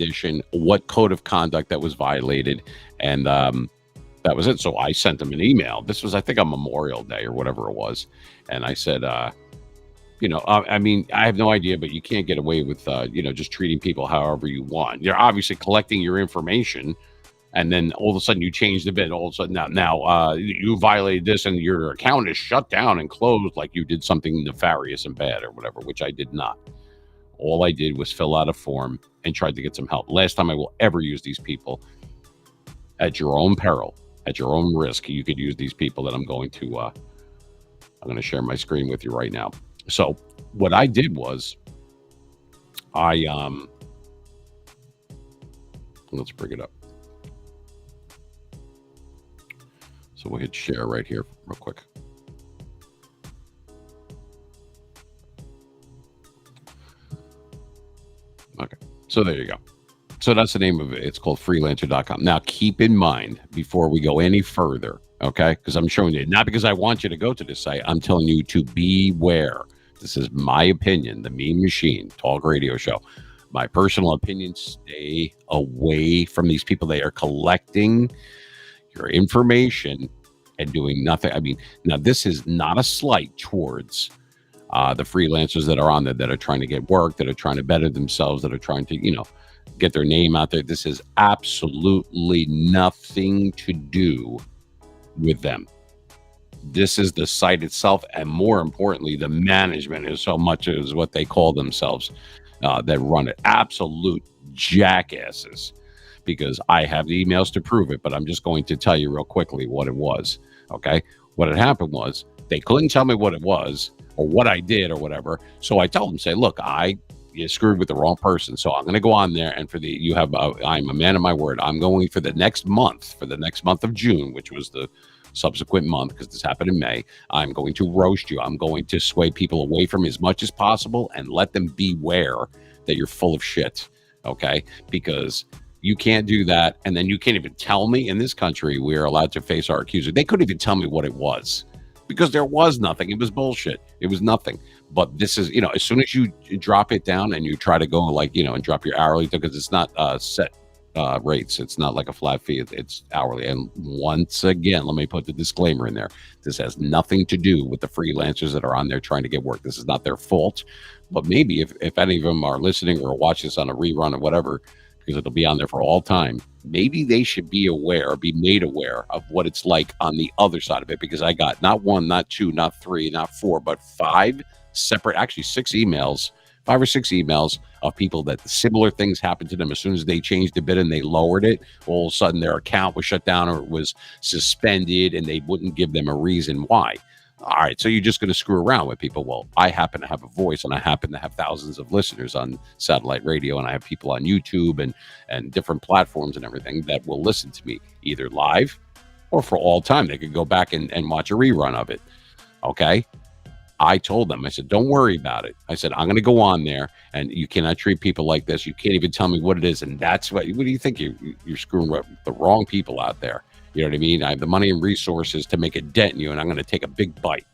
condition, what code of conduct that was violated, and that was it. So I sent them an email. This was, I think, on Memorial Day or whatever it was, and I said, I mean, I have no idea, but you can't get away with, just treating people however you want. You're obviously collecting your information, and then all of a sudden you change the bid. All of a sudden now you violated this, and your account is shut down and closed, like you did something nefarious and bad or whatever, which I did not. All I did was fill out a form and tried to get some help. Last time I will ever use these people. At your own peril, at your own risk, you could use these people that I'm going to share my screen with you right now. So what I did was let's bring it up. So we'll hit share right here real quick. Okay, so there you go. So that's the name of it. It's called freelancer.com. Now, keep in mind before we go any further, okay? Because I'm showing you, not because I want you to go to this site, I'm telling you to beware. This is my opinion, the Mean Machine Talk Radio Show. My personal opinion, stay away from these people. They are collecting your information and doing nothing. I mean, now this is not a slight towards the freelancers that are on there that are trying to get work, that are trying to better themselves, that are trying to, get their name out there. This is absolutely nothing to do with them. This is the site itself, and more importantly, the management is so much as what they call themselves that run it. Absolute jackasses, because I have the emails to prove it, but I'm just going to tell you real quickly what it was, okay? What had happened was they couldn't tell me what it was or what I did or whatever, so I told them, say, look, you screwed with the wrong person. So I'm going to go on there, and I'm a man of my word. I'm going for the next month of June, which was the subsequent month, because this happened in May. I'm going to roast you. I'm going to sway people away from as much as possible and let them beware that you're full of shit. Okay. Because you can't do that. And then you can't even tell me. In this country, we're allowed to face our accuser. They couldn't even tell me what it was, because there was nothing. It was bullshit. It was nothing. But this is, as soon as you drop it down and you try to go and drop your hourly, because it's not set rates. It's not like a flat fee. It's hourly. And once again, let me put the disclaimer in there. This has nothing to do with the freelancers that are on there trying to get work. This is not their fault. But maybe if any of them are listening or watch this on a rerun or whatever, because it'll be on there for all time, maybe they should be aware, be made aware of what it's like on the other side of it. Because I got not one, not two, not three, not four, but five separate, actually 5 or 6 emails of people that similar things happened to them. As soon as they changed the bid and they lowered it, all of a sudden their account was shut down or it was suspended, and they wouldn't give them a reason why. All right, so you're just going to screw around with people. Well, I happen to have a voice, and I happen to have thousands of listeners on satellite radio, and I have people on YouTube and different platforms and everything that will listen to me either live or for all time. They could go back and watch a rerun of it. Okay. I told them, I said, don't worry about it. I said, I'm going to go on there, and you cannot treat people like this. You can't even tell me what it is. And that's what do you think? You're screwing with the wrong people out there. You know what I mean? I have the money and resources to make a dent in you, and I'm going to take a big bite.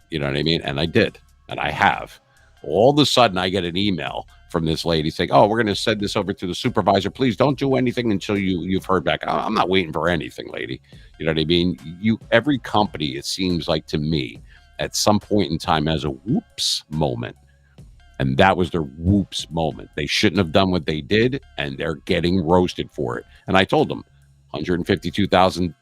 You know what I mean? And I did, and I have. All of a sudden, I get an email from this lady saying, oh, we're going to send this over to the supervisor. Please don't do anything until you've heard back. I'm not waiting for anything, lady. You know what I mean? Every company, it seems like to me, at some point in time has a whoops moment. And that was their whoops moment. They shouldn't have done what they did, and they're getting roasted for it. And I told them 152,000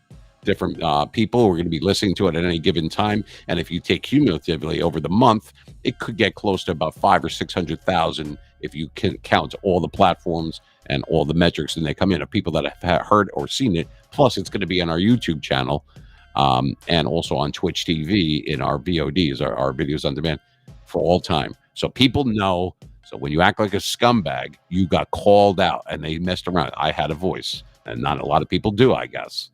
different people who are going to be listening to it at any given time. And if you take cumulatively over the month, it could get close to about 500,000 or 600,000 if you can count all the platforms and all the metrics, and they come in of people that have heard or seen it. Plus, it's going to be on our YouTube channel. And also on Twitch TV in our VODs, our videos on demand, for all time. So people know. So when you act like a scumbag, you got called out, and they messed around. I had a voice, and not a lot of people do, I guess,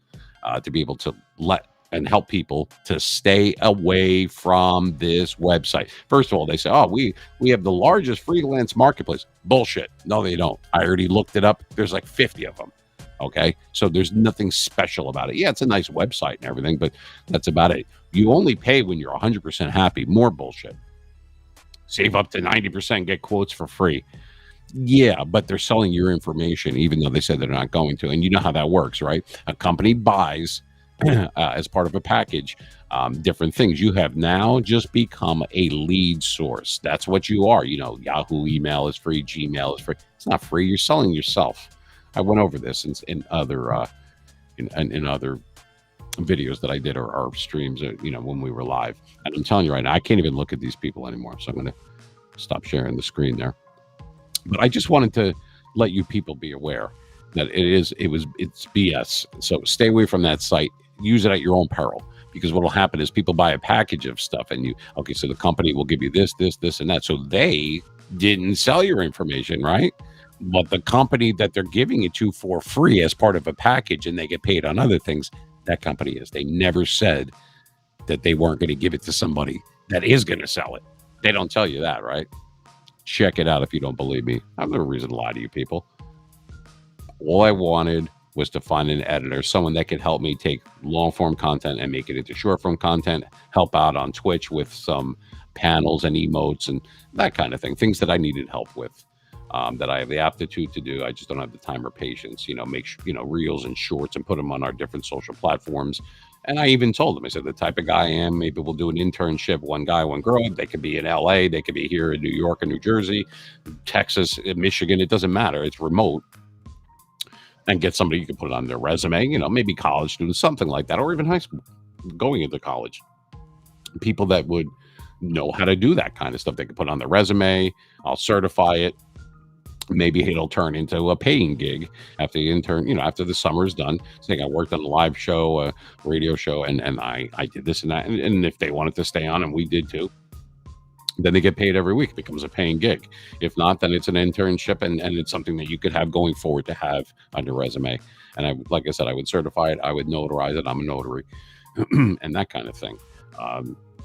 to be able to let and help people to stay away from this website. First of all, they say, oh, we have the largest freelance marketplace. Bullshit. No, they don't. I already looked it up. There's like 50 of them. Okay, so there's nothing special about it. Yeah, it's a nice website and everything, but that's about it. You only pay when you're 100% happy. More bullshit. Save up to 90%, get quotes for free. Yeah, but they're selling your information even though they said they're not going to. And you know how that works, right? A company buys as part of a package different things. You have now just become a lead source. That's what you are. You know, Yahoo email is free, Gmail is free. It's not free. You're selling yourself. I went over this in other in other videos that I did or streams, when we were live. And I'm telling you right now, I can't even look at these people anymore. So I'm going to stop sharing the screen there. But I just wanted to let you people be aware that it's BS. So stay away from that site. Use it at your own peril. Because what will happen is people buy a package of stuff and so the company will give you this, and that. So they didn't sell your information, right? But the company that they're giving it to for free as part of a package and they get paid on other things, that company is. They never said that they weren't going to give it to somebody that is going to sell it. They don't tell you that, right? Check it out if you don't believe me. I have no reason to lie to you people. All I wanted was to find an editor, someone that could help me take long form content and make it into short form content, help out on Twitch with some panels and emotes and that kind of thing, things that I needed help with, that I have the aptitude to do. I just don't have the time or patience, make reels and shorts and put them on our different social platforms. And I even told them, I said, the type of guy I am, maybe we'll do an internship, one guy, one girl. They could be in LA, they could be here in New York or New Jersey, Texas, Michigan. It doesn't matter. It's remote. And get somebody you can put it on their resume, maybe college students, something like that, or even high school, going into college. People that would know how to do that kind of stuff. They can put on their resume. I'll certify it. Maybe it'll turn into a paying gig after the intern, after the summer is done. Saying I worked on a live show, a radio show, and I did this and that. And if they wanted to stay on, and we did too, then they get paid every week. It becomes a paying gig. If not, then it's an internship, and it's something that you could have going forward to have on your resume. And like I said, I would certify it. I would notarize it. I'm a notary and that kind of thing.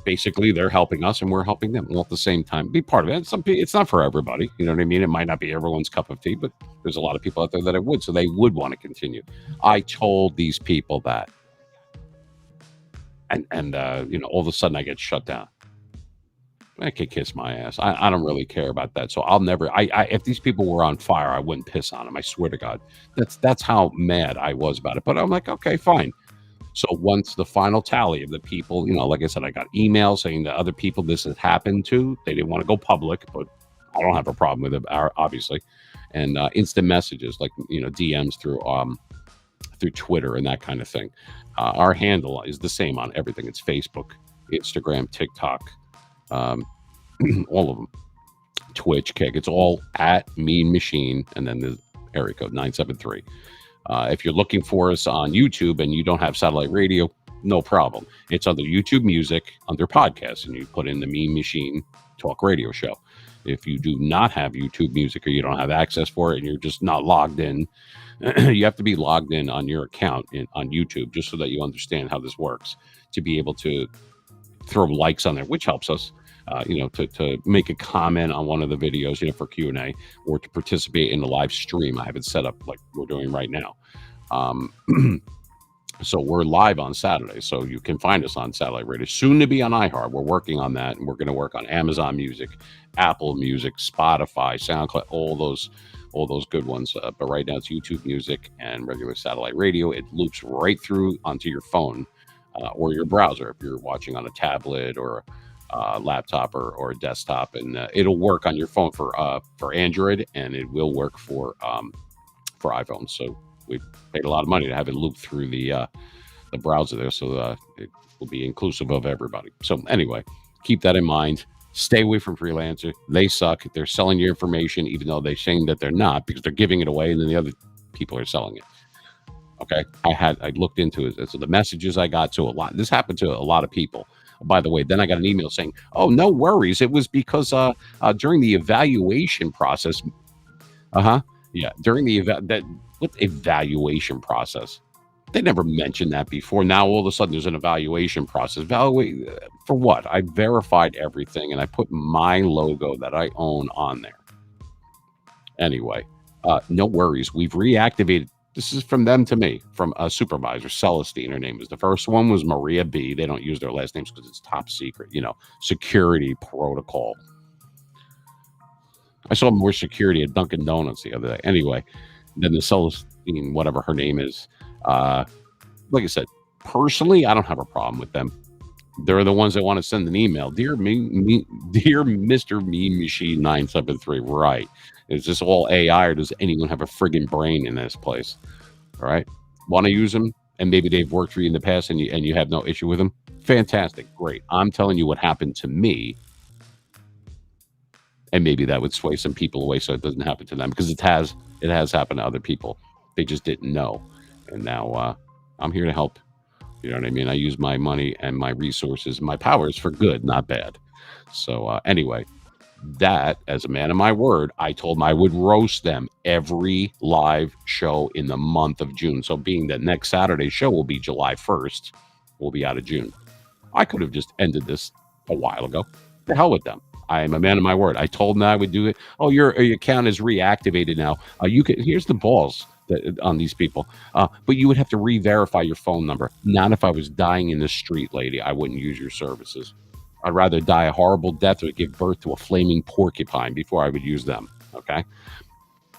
Basically, they're helping us and we're helping them all at the same time. Be part of it. It's not for everybody. You know what I mean? It might not be everyone's cup of tea, but there's a lot of people out there that it would. So they would want to continue. I told these people that. And all of a sudden I get shut down. I could kiss my ass. I don't really care about that. So I'll never. If these people were on fire, I wouldn't piss on them. I swear to God. That's how mad I was about it. But I'm like, okay, fine. So once the final tally of the people, like I said, I got emails saying that other people this has happened to. They didn't want to go public, but I don't have a problem with it, obviously. And instant messages like DMs through Twitter and that kind of thing. Our handle is the same on everything. It's Facebook, Instagram, TikTok. All of them, Twitch, Kick. It's all at Mean Machine, and then the area code 973. If you're looking for us on YouTube and you don't have satellite radio, no problem. It's under YouTube Music under podcasts, and you put in the Mean Machine Talk Radio Show. If you do not have YouTube Music or you don't have access for it and you're just not logged in, you have to be logged in on your account on YouTube just so that you understand how this works, to be able to throw likes on there, which helps us, to make a comment on one of the videos, for Q&A, or to participate in the live stream. I have it set up like we're doing right now. So we're live on Saturday, so you can find us on satellite radio, soon to be on iHeart. We're working on that, and we're going to work on Amazon Music, Apple Music, Spotify, SoundCloud, all those good ones. But right now it's YouTube Music and regular satellite radio. It loops right through onto your phone or your browser if you're watching on a tablet or laptop or a desktop, and it'll work on your phone for Android, and it will work for iPhone. So we paid a lot of money to have it loop through the browser there, so it will be inclusive of everybody. So anyway, keep that in mind. Stay away from Freelancer. They suck. They're selling your information, even though they're saying that they're not, because they're giving it away, and then the other people are selling it. Okay, I looked into it. So the messages I got to a lot. This happened to a lot of people. By the way, then I got an email saying, "Oh, no worries. It was because during the evaluation process." Yeah, during the evaluation process? They never mentioned that before. Now all of a sudden there's an evaluation process. Evaluate for what? I verified everything and I put my logo that I own on there. Anyway, no worries. We've reactivated. This is from them to me, from a supervisor, Celestine, her name is. The first one was Maria B. They don't use their last names because it's top secret, security protocol. I saw more security at Dunkin' Donuts the other day. Anyway, then the Celestine, whatever her name is, like I said, personally, I don't have a problem with them. They're the ones that want to send an email. Dear Mr. Mean Machine 973. Right. Is this all AI or does anyone have a friggin' brain in this place? All right. Want to use them? And maybe they've worked for you in the past and you have no issue with them. Fantastic. Great. I'm telling you what happened to me. And maybe that would sway some people away so it doesn't happen to them because it has happened to other people. They just didn't know. And now I'm here to help. You know what I mean? I use my money and my resources, my powers for good, not bad. So anyway, that as a man of my word, I told them I would roast them every live show in the month of June. So being that next Saturday's show will be July 1st, we'll be out of June. I could have just ended this a while ago. The hell with them. I am a man of my word. I told them I would do it. Oh, your account is reactivated now. You can. Here's the balls on these people. But you would have to re-verify your phone number. Not if I was dying in the street, lady. I wouldn't use your services. I'd rather die a horrible death or give birth to a flaming porcupine before I would use them. Okay.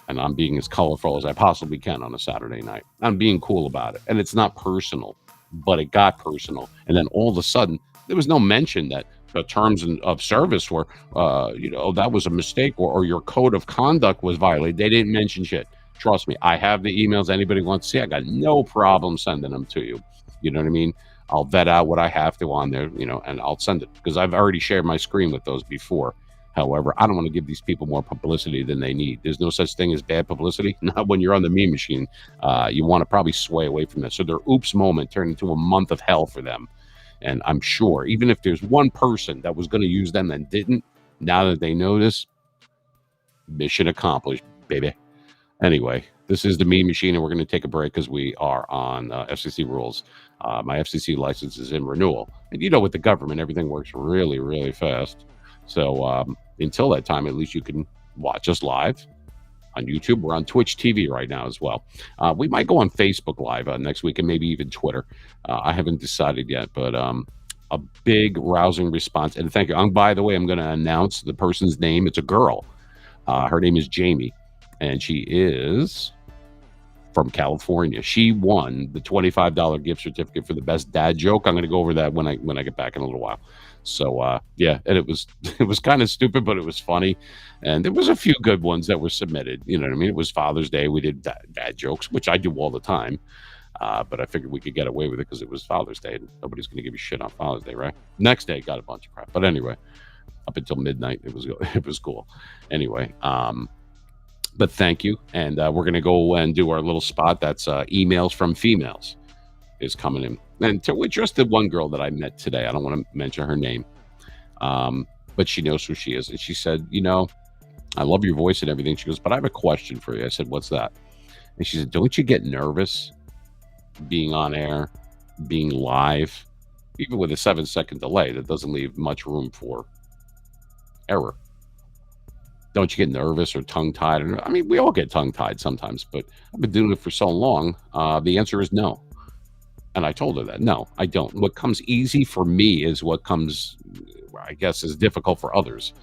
And I'm being as colorful as I possibly can on a Saturday night. I'm being cool about it. And it's not personal, but it got personal. And then all of a sudden, there was no mention that the terms of service were, that was a mistake or your code of conduct was violated. They didn't mention shit. Trust me, I have the emails anybody wants to see. I got no problem sending them to you. You know what I mean? I'll vet out what I have to on there, and I'll send it because I've already shared my screen with those before. However, I don't want to give these people more publicity than they need. There's no such thing as bad publicity. Not when you're on the meme machine. You want to probably sway away from that. So their oops moment turned into a month of hell for them. And I'm sure, even if there's one person that was going to use them and didn't, now that they know this, mission accomplished, baby. Anyway, this is the meme machine, and we're going to take a break because we are on FCC rules. My FCC license is in renewal. And with the government, everything works really, really fast. So until that time, at least you can watch us live on YouTube. We're on Twitch TV right now as well. We might go on Facebook Live next week and maybe even Twitter. I haven't decided yet, but a big rousing response. And thank you. By the way, I'm going to announce the person's name. It's a girl. Her name is Jamie, and she is from California. She won the $25 gift certificate for the best dad joke. I'm going to go over that when I get back in a little while. So yeah, and it was kind of stupid, but it was funny, and there was a few good ones that were submitted. You know what I mean? It was Father's Day. We did dad jokes, which I do all the time, but I figured we could get away with it because it was Father's Day, and nobody's going to give you shit on Father's Day, right? Next day, got a bunch of crap, but anyway, up until midnight, it was cool. Anyway, but thank you, and we're going to go and do our little spot. That's emails from females is coming in. And to address the one girl that I met today, I don't want to mention her name, but she knows who she is. And she said, I love your voice and everything. She goes, but I have a question for you. I said, what's that? And she said, don't you get nervous being on air, being live, even with a 7-second delay that doesn't leave much room for error? Don't you get nervous or tongue-tied? I mean, we all get tongue-tied sometimes, but I've been doing it for so long. The answer is no. And I told her that, no, I don't. What comes easy for me is what comes, I guess, is difficult for others.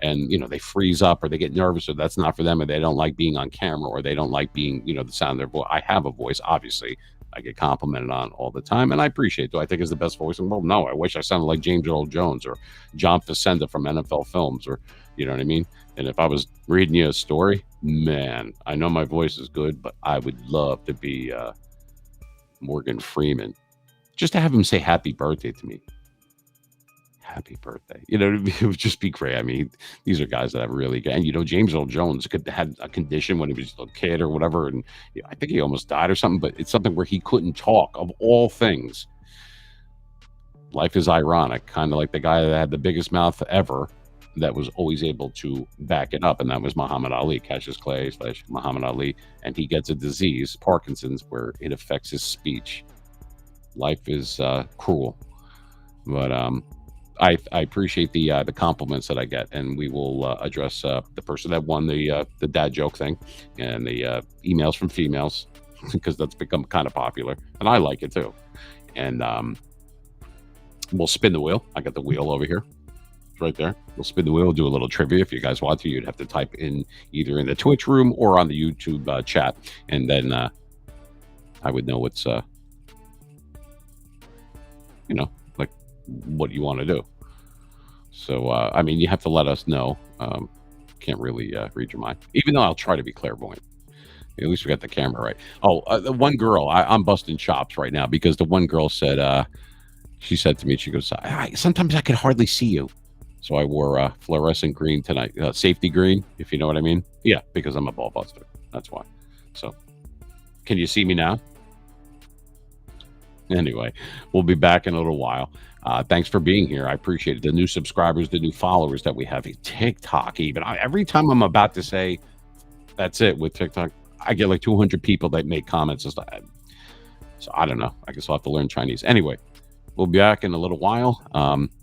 And, they freeze up or they get nervous or that's not for them or they don't like being on camera or they don't like being, the sound of their voice. I have a voice, obviously. I get complimented on all the time, and I appreciate it. Do I think it's the best voice in the world? No, I wish I sounded like James Earl Jones or John Facenda from NFL Films or, you know what I mean? And if I was reading you a story, man, I know my voice is good, but I would love to be Morgan Freeman, just to have him say happy birthday to me. Happy birthday. It would just be great. I mean, these are guys that I really get. And, James Earl Jones had a condition when he was a kid or whatever. And I think he almost died or something, but it's something where he couldn't talk, of all things. Life is ironic, kind of like the guy that had the biggest mouth ever that was always able to back it up. And that was Muhammad Ali, Cassius Clay / Muhammad Ali. And he gets a disease, Parkinson's, where it affects his speech. Life is cruel. But I appreciate the compliments that I get, and we will address the person that won the dad joke thing and the emails from females because that's become kind of popular, and I like it too. And we'll spin the wheel. I got the wheel over here. It's right there. We'll spin the wheel, we'll do a little trivia if you guys want to. You'd have to type in either in the Twitch room or on the YouTube chat, and then I would know what's like what you want to do. So I mean, you have to let us know. Can't really read your mind, even though I'll try to be clairvoyant. At least we got the camera right. Oh, the one girl, I'm busting chops right now because the one girl said, she said to me, she goes, sometimes I can hardly see you. So I wore fluorescent green tonight, safety green, if you know what I mean. Yeah, because I'm a ball buster. That's why. So can you see me now? Anyway, we'll be back in a little while. Thanks for being here. I appreciate it. The new subscribers, the new followers that we have. TikTok, even. Every time I'm about to say that's it with TikTok, I get like 200 people that make comments and stuff. So I don't know. I guess I'll have to learn Chinese. Anyway, we'll be back in a little while.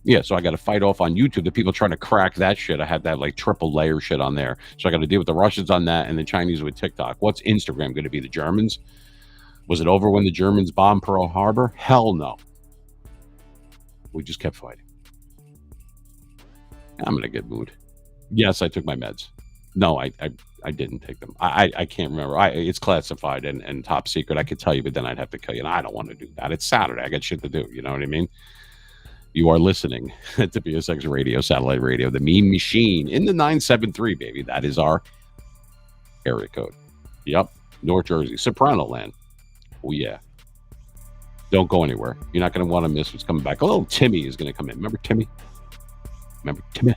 Yeah, so I got to fight off on YouTube. The people trying to crack that shit. I had that like triple layer shit on there. So I got to deal with the Russians on that and the Chinese with TikTok. What's Instagram going to be? The Germans? Was it over when the Germans bombed Pearl Harbor? Hell no. We just kept fighting. I'm in a good mood. Yes, I took my meds. No, I didn't take them. I can't remember. It's classified and top secret. I could tell you, but then I'd have to kill you. And I don't want to do that. It's Saturday. I got shit to do. You know what I mean? You are listening to BSX Radio, Satellite Radio, the Mean Machine in the 973, baby. That is our area code. Yep. North Jersey, Soprano Land. Oh, yeah. Don't go anywhere. You're not going to want to miss what's coming back. Oh, Timmy is going to come in. Remember Timmy? Remember Timmy?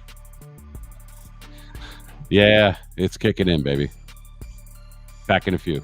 Yeah, it's kicking in, baby. Back in a few.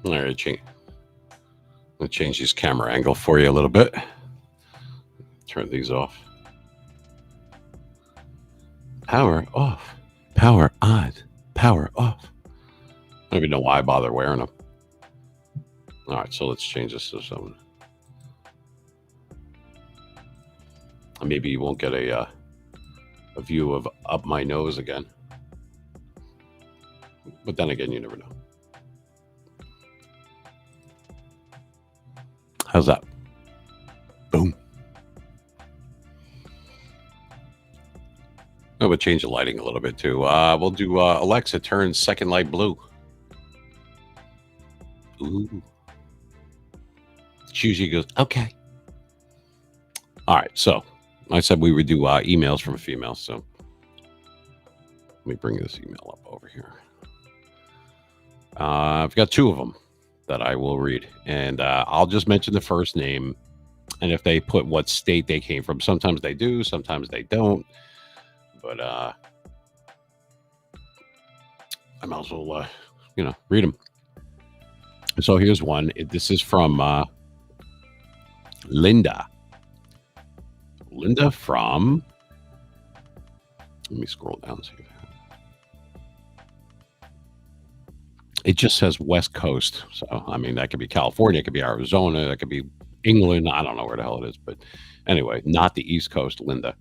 All right, I'll change this camera angle for you a little bit. Turn these off. Power off. Power on. Power off. I don't even know why I bother wearing them. All right, so let's change this to something. Maybe you won't get a view of up my nose again. But then again, you never know. How's that? Boom. Oh, we'll change the lighting a little bit too. We'll do Alexa, turn second light blue. Ooh. She usually goes, okay. All right, so I said we would do emails from females, so let me bring this email up over here. I've got two of them that I will read, and I'll just mention the first name, and if they put what state they came from. Sometimes they do, sometimes they don't, but I might as well, read them. So here's one. This is from Linda. Linda from, let me scroll down to you. It just says West Coast. So, I mean, that could be California, it could be Arizona, that could be England. I don't know where the hell it is. But anyway, not the East Coast, Linda.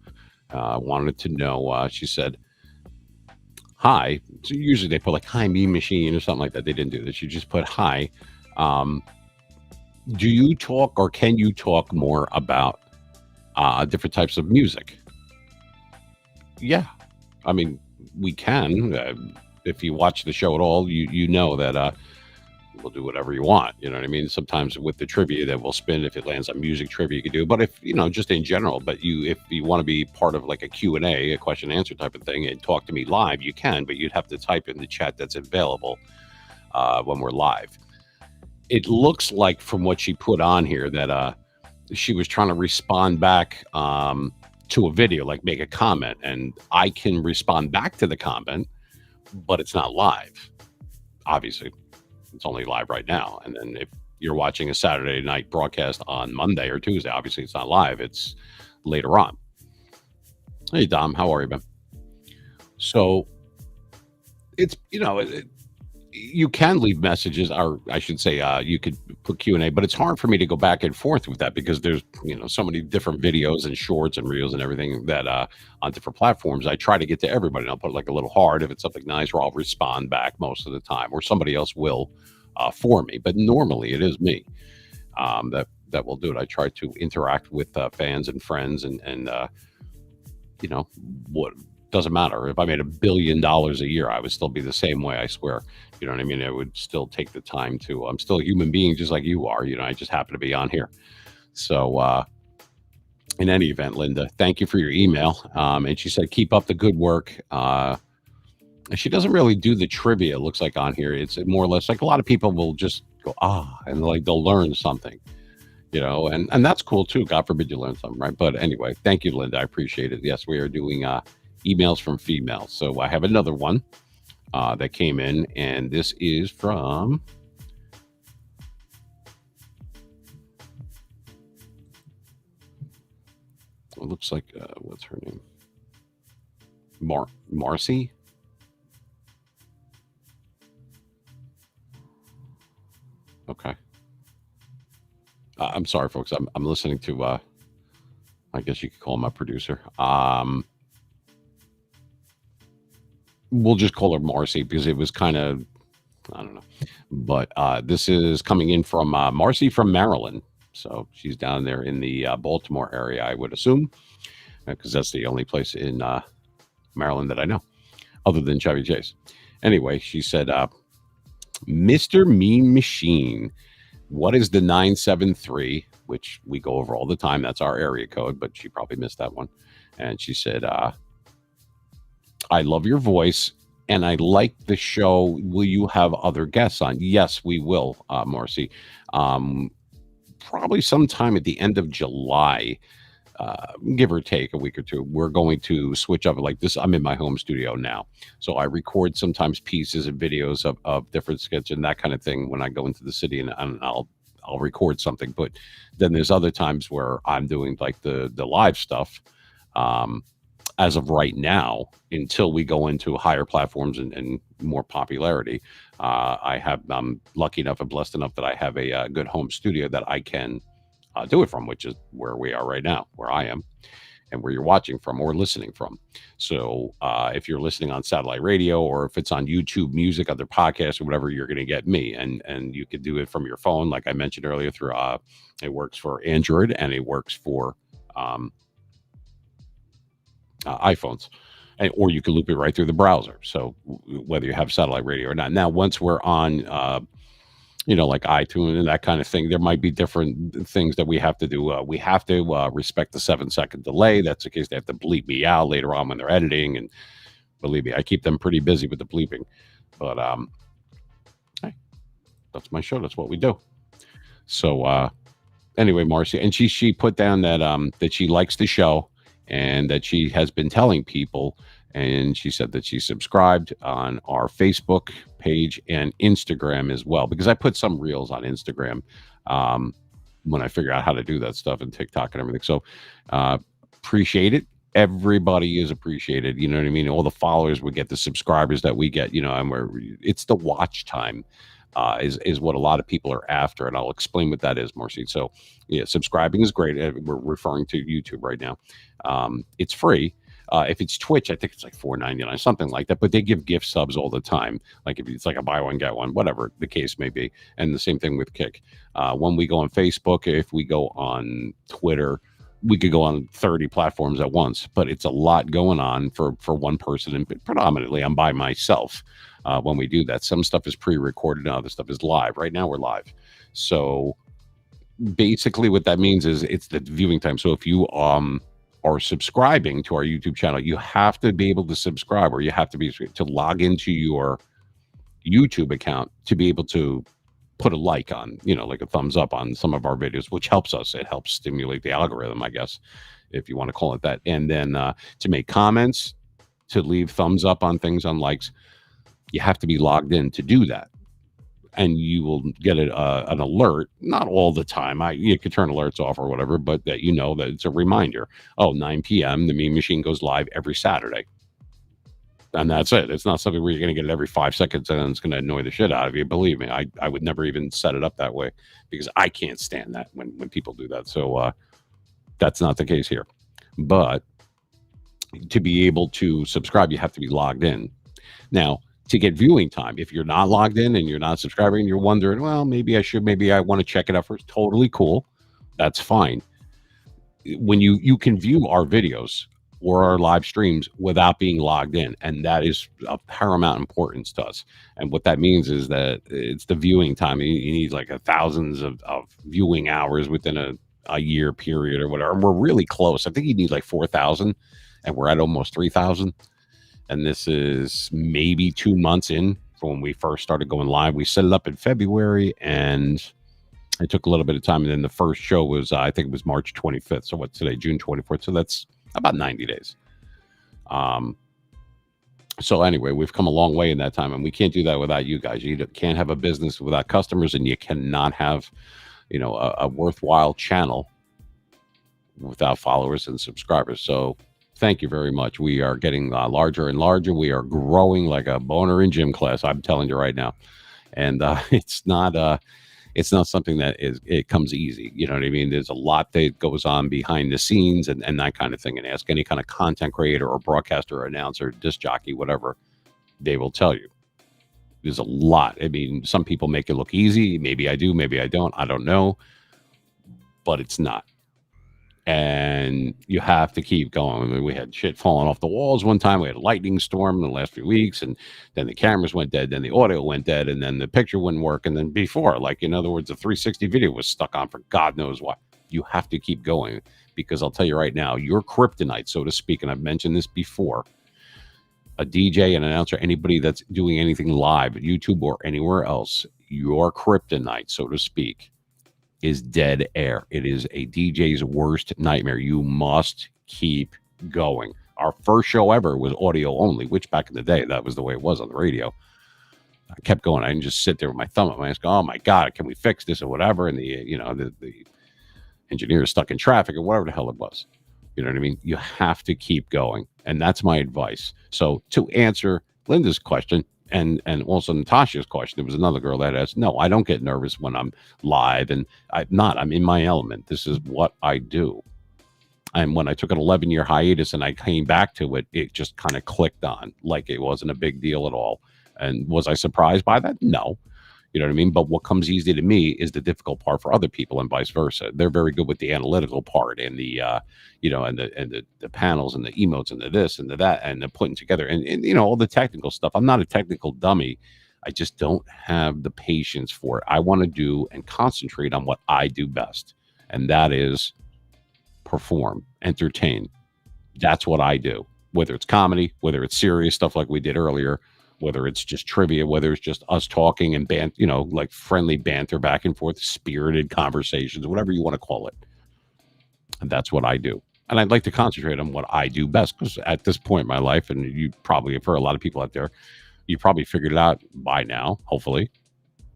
Wanted to know, she said, hi. So usually they put like, hi, me machine or something like that. They didn't do this. You just put hi. Do you talk or can you talk more about different types of music? Yeah. I mean, we can. If you watch the show at all, you know that we'll do whatever you want. You know what I mean? Sometimes with the trivia that we'll spin, if it lands on music trivia, you can do. But if just in general, but if you want to be part of like a Q&A, a question and answer type of thing, and talk to me live, you can. But you'd have to type in the chat that's available when we're live. It looks like from what she put on here that she was trying to respond back to a video, like make a comment, and I can respond back to the comment, but it's not live. Obviously, it's only live right now. And then if you're watching a Saturday night broadcast on Monday or Tuesday, obviously it's not live. It's later on. Hey, Dom, how are you, man? So it's, you can leave messages, or I should say you could put Q&A, but it's hard for me to go back and forth with that because there's so many different videos and shorts and reels and everything that on different platforms. I try to get to everybody, and I'll put like a little heart if it's something nice, or I'll respond back most of the time, or somebody else will for me, but normally it is me that will do it. I try to interact with fans and friends, and what doesn't matter if I made $1 billion a year, I would still be the same way, I swear. You know what I mean? I would still take the time to, I'm still a human being just like you are, I just happen to be on here. So in any event, Linda, thank you for your email. And she said, keep up the good work. She doesn't really do the trivia, it looks like, on here. It's more or less like a lot of people will just go, and like they'll learn something, and that's cool too. God forbid you learn something, right? But anyway, thank you, Linda. I appreciate it. Yes, we are doing emails from females. So I have another one that came in, and this is from it looks like what's her name? Marcy. Okay. I'm sorry, folks. I'm listening to I guess you could call him my producer. We'll just call her Marcy because it was kind of, I don't know. But this is coming in from Marcy from Maryland. So she's down there in the Baltimore area, I would assume, because that's the only place in Maryland that I know, other than Chevy Chase. Anyway, she said, Mr. Mean Machine, what is the 973, which we go over all the time. That's our area code, but she probably missed that one. And she said, I love your voice and I like the show. Will you have other guests on? Yes, we will, Marcy. Probably sometime at the end of July. give or take a week or two, we're going to switch up like this. I'm in my home studio now. So I record sometimes pieces and videos of different skits and that kind of thing when I go into the city and I'll record something. But then there's other times where I'm doing like the live stuff. Um, as of right now, until we go into higher platforms and more popularity, I'm lucky enough and blessed enough that I have a, good home studio that I can do it from, which is where we are right now, where I am, and where you're watching from or listening from. So if you're listening on satellite radio or if it's on YouTube Music, other podcasts or whatever, you're going to get me, and you can do it from your phone, like I mentioned earlier. Through it works for Android and it works for um, iPhones. Or you can loop it right through the browser. So whether you have satellite radio or not. Now, once we're on like iTunes and that kind of thing, there might be different things that we have to do. We have to respect the 7-second delay. That's the case. They have to bleep me out later on when they're editing. And believe me, I keep them pretty busy with the bleeping. But hey, that's my show. That's what we do. So anyway, Marcy, and she put down that that she likes the show and that she has been telling people, and she said that she subscribed on our Facebook page and Instagram as well, because I put some reels on Instagram um, when I figure out how to do that stuff, and TikTok and everything. So uh, appreciate it. Everybody is appreciated. You know what I mean? All the followers we get, the subscribers that we get, and it's the watch time is what a lot of people are after, and I'll explain what that is, Marcy. So, yeah, subscribing is great. We're referring to YouTube right now. It's free. If it's Twitch, I think it's like $4.99, something like that. But they give gift subs all the time. Like if it's like a buy one get one, whatever the case may be. And the same thing with Kick. When we go on Facebook, if we go on Twitter, we could go on 30 platforms at once. But it's a lot going on for one person, and predominantly I'm by myself. When we do that, some stuff is pre-recorded and other stuff is live. Right now we're live. So basically what that means is it's the viewing time. So if you are subscribing to our YouTube channel, you have to be able to subscribe, or you have to be to log into your YouTube account to be able to put a like on, like a thumbs up on some of our videos, which helps us. It helps stimulate the algorithm, I guess, if you want to call it that. And then to make comments, to leave thumbs up on things, on likes, you have to be logged in to do that. And you will get an alert, not all the time. You could turn alerts off or whatever, but that that it's a reminder. Oh, 9 p.m. the Mean Machine goes live every Saturday, and that's it. It's not something where you're going to get it every 5 seconds and it's going to annoy the shit out of you. Believe me, I would never even set it up that way, because I can't stand that when people do that. So that's not the case here. But to be able to subscribe, you have to be logged in. Now, to get viewing time, if you're not logged in and you're not subscribing, you're wondering, well, maybe I should, maybe I want to check it out first. Totally cool. That's fine. When you can view our videos or our live streams without being logged in, and that is of paramount importance to us. And what that means is that it's the viewing time. You need like thousands of viewing hours within a year period or whatever. And we're really close. I think you need like 4,000, and we're at almost 3,000. And this is maybe 2 months in from when we first started going live. We set it up in February, and it took a little bit of time. And then the first show was, I think it was March 25th. So what's today? June 24th. So that's about 90 days. So anyway, we've come a long way in that time, and we can't do that without you guys. You can't have a business without customers, and you cannot have, a worthwhile channel without followers and subscribers. So thank you very much. We are getting larger and larger. We are growing like a boner in gym class. I'm telling you right now, and it's not something that it comes easy. You know what I mean? There's a lot that goes on behind the scenes and that kind of thing. And ask any kind of content creator or broadcaster or announcer, disc jockey, whatever, they will tell you. There's a lot. I mean, some people make it look easy. Maybe I do, maybe I don't. I don't know, but it's not. And you have to keep going. I mean, we had shit falling off the walls one time. We had a lightning storm in the last few weeks, and then the cameras went dead, then the audio went dead, and then the picture wouldn't work. And then before, like, in other words, the 360 video was stuck on for God knows what. You have to keep going, because I'll tell you right now, your kryptonite, so to speak, and I've mentioned this before, a DJ, an announcer, anybody that's doing anything live at YouTube or anywhere else, your kryptonite, so to speak, is dead air. It is a DJ's worst nightmare. You must keep going. Our first show ever was audio only, which back in the day, that was the way it was on the radio. I kept going. I didn't just sit there with my thumb at my ass, go, oh my God, can we fix this or whatever? And the engineer is stuck in traffic or whatever the hell it was. You know what I mean? You have to keep going. And that's my advice. So to answer Linda's question and also Natasha's question, there was another girl that asked, no, I don't get nervous when I'm live, and I'm in my element. This is what I do. And when I took an 11-year hiatus and I came back to it, it just kind of clicked on, like it wasn't a big deal at all. And was I surprised by that? No. You know what I mean? But what comes easy to me is the difficult part for other people, and vice versa. They're very good with the analytical part and the panels and the emotes and the this and the that and the putting together and all the technical stuff. I'm not a technical dummy. I just don't have the patience for it. I want to do and concentrate on what I do best, and that is perform, entertain. That's what I do. Whether it's comedy, whether it's serious stuff like we did earlier, whether it's just trivia, whether it's just us talking and like friendly banter back and forth, spirited conversations, whatever you want to call it. And that's what I do. And I'd like to concentrate on what I do best, because at this point in my life, and you probably, for a lot of people out there, you probably figured it out by now, hopefully,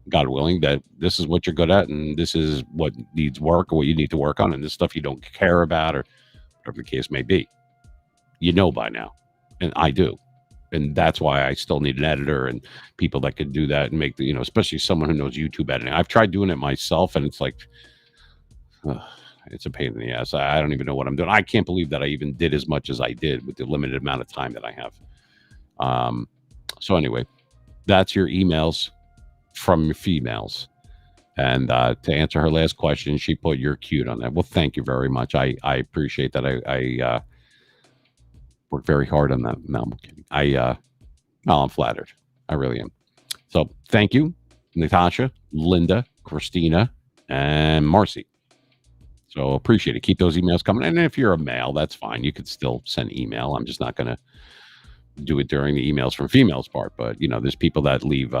God willing, that this is what you're good at and this is what needs work or what you need to work on, and this stuff you don't care about or whatever the case may be. You know by now. And I do. And that's why I still need an editor and people that can do that and make especially someone who knows YouTube editing. I've tried doing it myself, and it's like, it's a pain in the ass. I don't even know what I'm doing. I can't believe that I even did as much as I did with the limited amount of time that I have. So anyway, that's your emails from your females. And to answer her last question, she put, you're cute on that. Well, thank you very much. I appreciate that. I worked very hard on that. No, I'm kidding. I'm flattered. I really am. So thank you, Natasha, Linda, Christina, and Marcy. So appreciate it. Keep those emails coming. And if you're a male, that's fine. You could still send email. I'm just not going to do it during the emails from females part. But, there's people that leave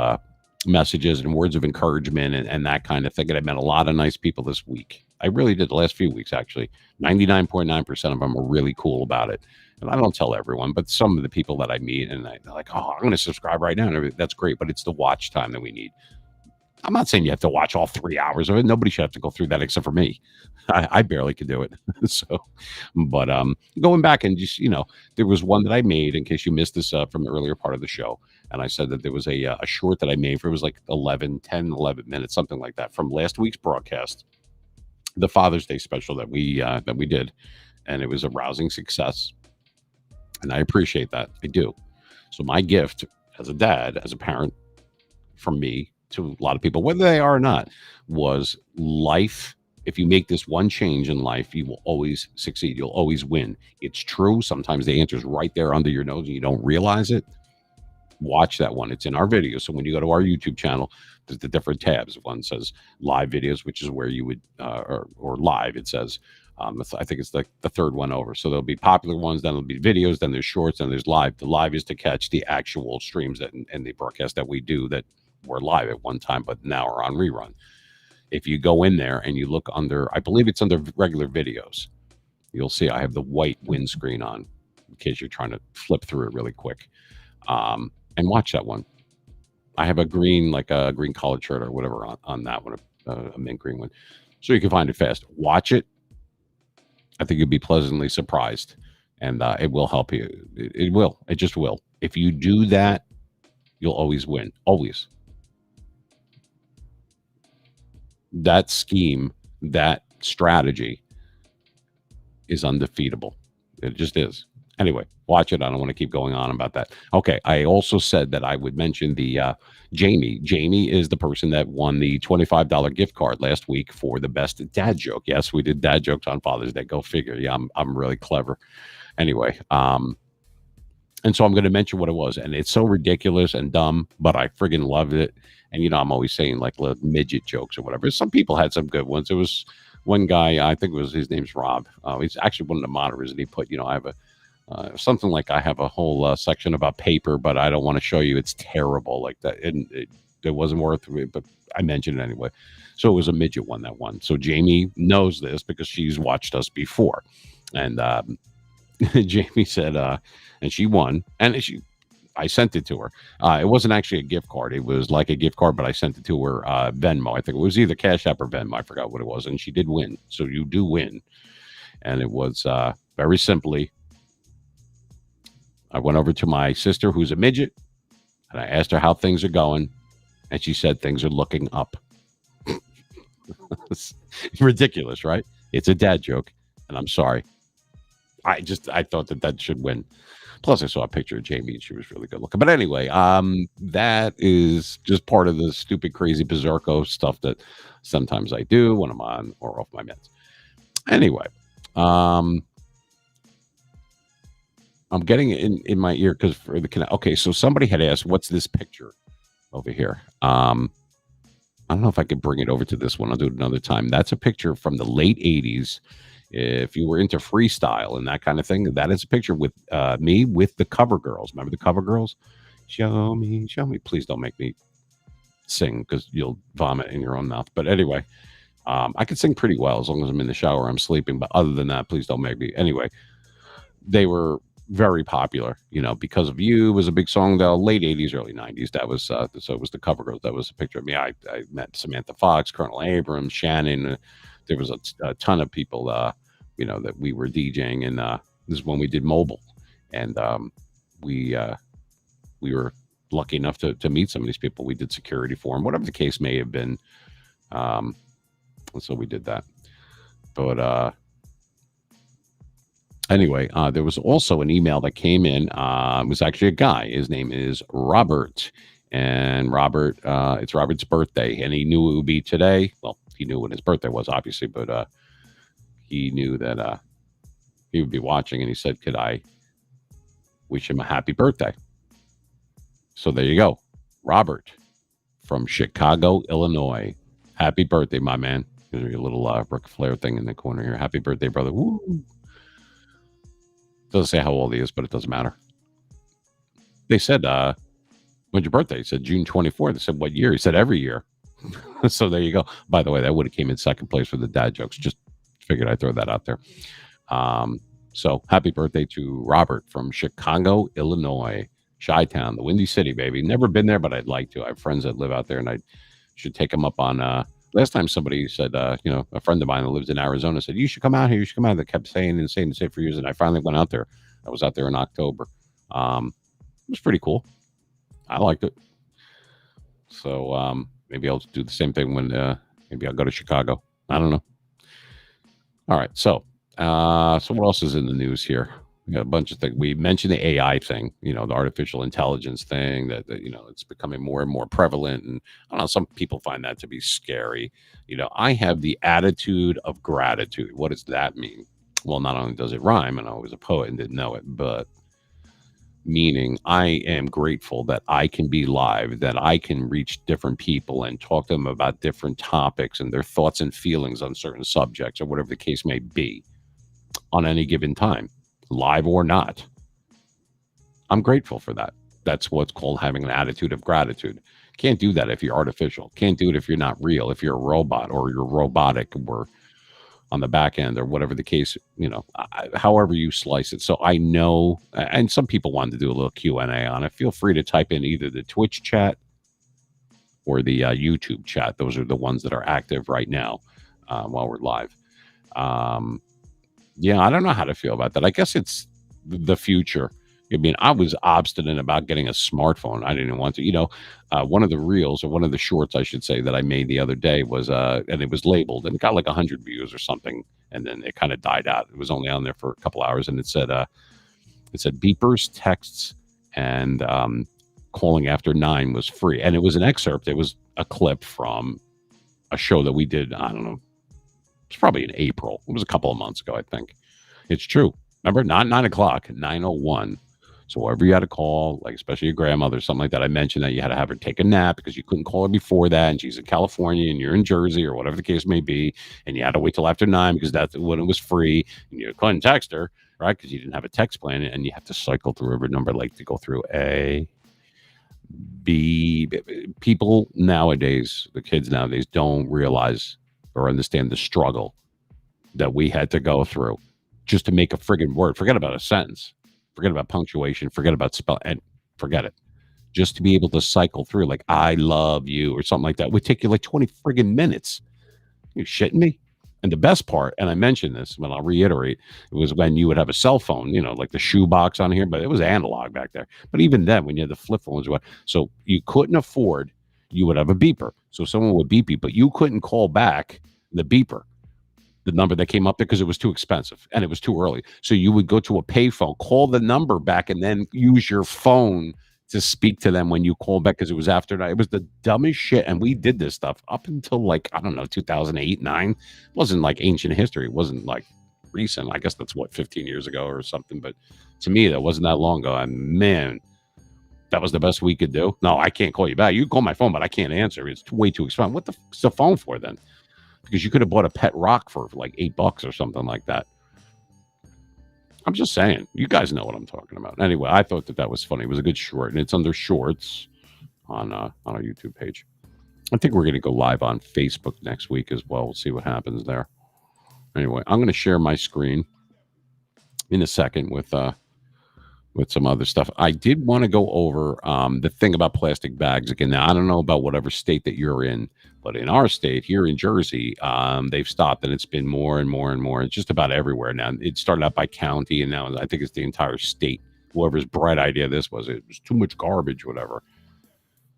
messages and words of encouragement and that kind of thing. And I met a lot of nice people this week. I really did, the last few weeks, actually. 99.9% of them are really cool about it. And I don't tell everyone, but some of the people that I meet, and they're like, oh, I'm going to subscribe right now. And that's great, but it's the watch time that we need. I'm not saying you have to watch all 3 hours of it. Nobody should have to go through that except for me. I barely could do it. So, but going back and just, there was one that I made, in case you missed this from the earlier part of the show. And I said that there was a short that I made for, it was like 11 minutes, something like that, from last week's broadcast, the Father's Day special that we did. And it was a rousing success. And I appreciate that. I do. So my gift as a dad, as a parent, from me to a lot of people, whether they are or not, was life. If you make this one change in life, you will always succeed. You'll always win. It's true. Sometimes the answer is right there under your nose and you don't realize it. Watch that one. It's in our video. So when you go to our YouTube channel, there's the different tabs. One says live videos, which is where you would, or live, it says. I think it's like the third one over. So there'll be popular ones, then there'll be videos, then there's shorts, then there's live. The live is to catch the actual streams and the broadcast that we do that were live at one time, but now are on rerun. If you go in there and you look under, I believe it's under regular videos, you'll see I have the white windscreen on in case you're trying to flip through it really quick. And watch that one. I have a green collared shirt or whatever on that one, a mint green one. So you can find it fast. Watch it. I think you'll be pleasantly surprised, and it will help you. It will. It just will. If you do that, you'll always win. Always. That scheme, that strategy is undefeatable. It just is. Anyway, watch it. I don't want to keep going on about that. Okay. I also said that I would mention the Jamie. Jamie is the person that won the $25 gift card last week for the best dad joke. Yes, we did dad jokes on Father's Day. Go figure. Yeah, I'm really clever. Anyway, and so I'm going to mention what it was, and it's so ridiculous and dumb, but I friggin' loved it. And I'm always saying like little midget jokes or whatever. Some people had some good ones. It was one guy, I think his name's Rob. He's actually one of the monitors, and he put, I have something like I have a whole section about paper, but I don't want to show you. It's terrible like that. And it wasn't worth it, but I mentioned it anyway. So it was a midget one that won. So Jamie knows this because she's watched us before, and Jamie said, and she won, and I sent it to her. It wasn't actually a gift card. It was like a gift card, but I sent it to her Venmo. I think it was either Cash App or Venmo. I forgot what it was, and she did win. So you do win, and it was very simply. I went over to my sister, who's a midget, and I asked her how things are going, and she said things are looking up. It's ridiculous, right? It's a dad joke, and I'm sorry. I thought that should win. Plus, I saw a picture of Jamie, and she was really good looking. But anyway, that is just part of the stupid, crazy, berserko stuff that sometimes I do when I'm on or off my meds. Anyway, um, I'm getting it in my ear because for the okay. So somebody had asked, "What's this picture over here?" I don't know if I could bring it over to this one. I'll do it another time. That's a picture from the late '80s. If you were into freestyle and that kind of thing, that is a picture with me with the Cover Girls. Remember the Cover Girls? Show me, show me. Please don't make me sing because you'll vomit in your own mouth. But anyway, I can sing pretty well as long as I'm in the shower, I'm sleeping. But other than that, please don't make me. Anyway, they were very popular. Because of You was a big song. The late '80s, early '90s. That was so it was the Cover Girls. That was a picture of me. I met Samantha Fox, Colonel Abrams, Shannon. There was a ton of people. That we were DJing, and this is when we did mobile, and we we were lucky enough to meet some of these people. We did security for them, whatever the case may have been. Um, so we did that. But anyway, there was also an email that came in. It was actually a guy. His name is Robert. And Robert, it's Robert's birthday, and he knew it would be today. Well, he knew when his birthday was, obviously, but he knew that he would be watching, and he said, "Could I wish him a happy birthday?" So there you go, Robert from Chicago, Illinois. Happy birthday, my man. There's your little Ric Flair thing in the corner here. Happy birthday, brother. Woo. Doesn't say how old he is, but it doesn't matter. They said, when's your birthday? He said June 24th. They said, what year? He said every year. So there you go. By the way, that would have came in second place for the dad jokes. Just figured I'd throw that out there. So happy birthday to Robert from Chicago, Illinois, Chi-Town, the Windy City, baby. Never been there, but I'd like to. I have friends that live out there, and I should take them up on. Last time somebody said, a friend of mine that lives in Arizona said, you should come out here. You should come out. They kept saying and saying for years, and I finally went out there. I was out there in October. It was pretty cool. I liked it. So maybe I'll do the same thing when maybe I'll go to Chicago. I don't know. All right. So what else is in the news here? We got a bunch of things. We mentioned the AI thing, the artificial intelligence thing that it's becoming more and more prevalent. And I don't know, some people find that to be scary. I have the attitude of gratitude. What does that mean? Well, not only does it rhyme, and I was a poet and didn't know it, but meaning I am grateful that I can be live, that I can reach different people and talk to them about different topics and their thoughts and feelings on certain subjects or whatever the case may be on any given time, live or not. I'm grateful for that. That's what's called having an attitude of gratitude. Can't do that if you're artificial. Can't do it if you're not real, if you're a robot or you're robotic or on the back end or whatever the case, however you slice it. So I know, and some people wanted to do a little Q&A on it. Feel free to type in either the Twitch chat or the YouTube chat. Those are the ones that are active right now while we're live. Yeah, I don't know how to feel about that. I guess it's the future. I mean, I was obstinate about getting a smartphone. I didn't want to. One of the reels or one of the shorts, I should say, that I made the other day was, and it was labeled, and it got like 100 views or something, and then it kind of died out. It was only on there for a couple hours, and it said beepers, texts, and calling after 9 was free, and it was an excerpt. It was a clip from a show that we did. I don't know. It's probably in April. It was a couple of months ago, I think. It's true. Remember, not 9 o'clock, 9:01. So wherever you had to call, like especially your grandmother, something like that, I mentioned that you had to have her take a nap because you couldn't call her before that, and she's in California and you're in Jersey or whatever the case may be, and you had to wait till after 9 because that's when it was free, and you couldn't text her, right? Because you didn't have a text plan, and you have to cycle through every number, like to go through A, People nowadays, the kids nowadays don't realize or understand the struggle that we had to go through just to make a friggin' word. Forget about a sentence. Forget about punctuation. Forget about spell and forget it. Just to be able to cycle through like "I love you" or something like that would take you like 20 friggin' minutes. You shitting me? And the best part, and I mentioned this, but I'll reiterate, it was when you would have a cell phone, like the shoe box on here, but it was analog back there. But even then, when you had the flip phones, so you couldn't afford, you would have a beeper. So someone would beep you, but you couldn't call back the beeper, the number that came up there, because it was too expensive and it was too early. So you would go to a payphone, call the number back, and then use your phone to speak to them when you call back because it was after night. It was the dumbest shit. And we did this stuff up until like, I don't know, 2008, 9. It wasn't like ancient history. It wasn't like recent. I guess that's what, 15 years ago or something. But to me, that wasn't that long ago. And man, that was the best we could do. No, I can't call you back. You can call my phone, but I can't answer. It's way too expensive. What the is the phone for then? Because you could have bought a pet rock for like $8 or something like that. I'm just saying, you guys know what I'm talking about. Anyway, I thought that was funny. It was a good short, and it's under shorts on our YouTube page. I think we're going to go live on Facebook next week as well. We'll see what happens there. Anyway, I'm going to share my screen in a second with some other stuff. I did want to go over the thing about plastic bags again. Now, I don't know about whatever state that you're in, but in our state here in Jersey, they've stopped, and it's been more and more and more. It's just about everywhere now. It started out by county, and now I think it's the entire state. Whoever's bright idea this was, it was too much garbage, whatever.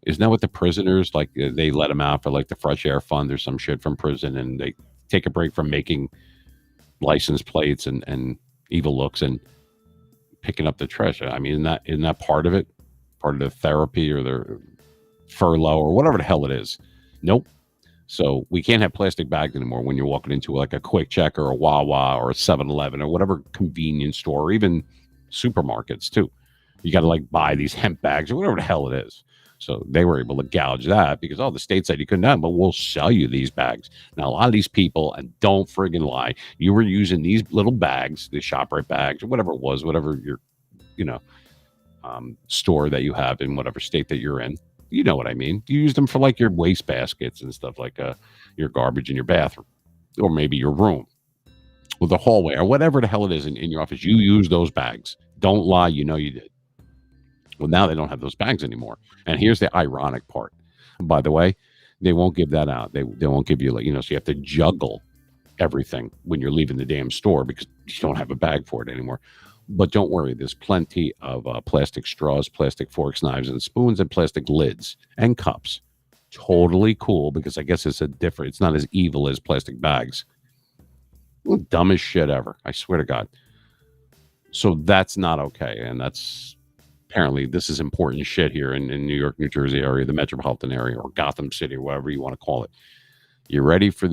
Isn't that what the prisoners, like, they let them out for like the fresh air fund or some shit from prison, and they take a break from making license plates and evil looks and picking up the trash? I mean, isn't that part of it? Part of the therapy or the furlough or whatever the hell it is. Nope. So we can't have plastic bags anymore when you're walking into like a Quick Check or a Wawa or a 7-Eleven or whatever convenience store, or even supermarkets too. You got to like buy these hemp bags or whatever the hell it is. So they were able to gouge that because, the state said you couldn't have them, but we'll sell you these bags. Now, a lot of these people, and don't friggin' lie, you were using these little bags, the ShopRite bags or whatever it was, whatever your, store that you have in whatever state that you're in. You know what I mean? You use them for like your waste baskets and stuff, like your garbage in your bathroom or maybe your room or the hallway or whatever the hell it is in your office. You use those bags. Don't lie. You know you did. Well, now they don't have those bags anymore. And here's the ironic part. By the way, they won't give that out. They won't give you, like, so you have to juggle everything when you're leaving the damn store because you don't have a bag for it anymore. But don't worry, there's plenty of plastic straws, plastic forks, knives, and spoons, and plastic lids and cups. Totally cool because I guess it's not as evil as plastic bags. Well, dumbest shit ever. I swear to God. So that's not okay. And that's apparently this is important shit here in New York, New Jersey area, the metropolitan area, or Gotham City, or whatever you want to call it. You ready for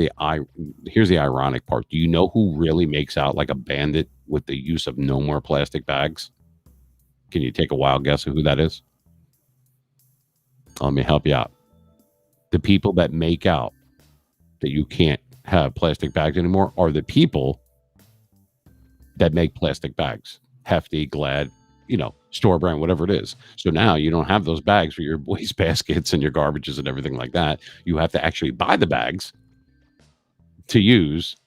here's the ironic part. Do you know who really makes out like a bandit with the use of no more plastic bags? Can you take a wild guess of who that is? Let me help you out. The people that make out that you can't have plastic bags anymore are the people that make plastic bags. Hefty, Glad, store brand, whatever it is. So now you don't have those bags for your waste baskets and your garbages and everything like that. You have to actually buy the bags to use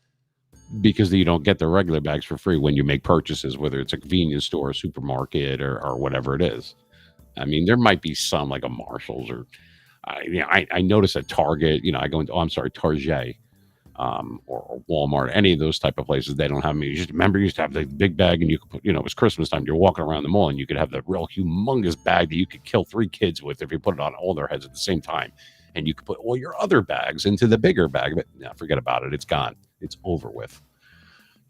because you don't get the regular bags for free when you make purchases, whether it's a convenience store, a supermarket, or whatever it is. I mean, there might be some like a Marshalls or I notice at Target, I go into, Target. Or Walmart, any of those type of places, they don't have them. You used to have the big bag, and you could put, it was Christmas time. You're walking around the mall, and you could have the real humongous bag that you could kill 3 kids with if you put it on all their heads at the same time. And you could put all your other bags into the bigger bag. But no, forget about it. It's gone. It's over with.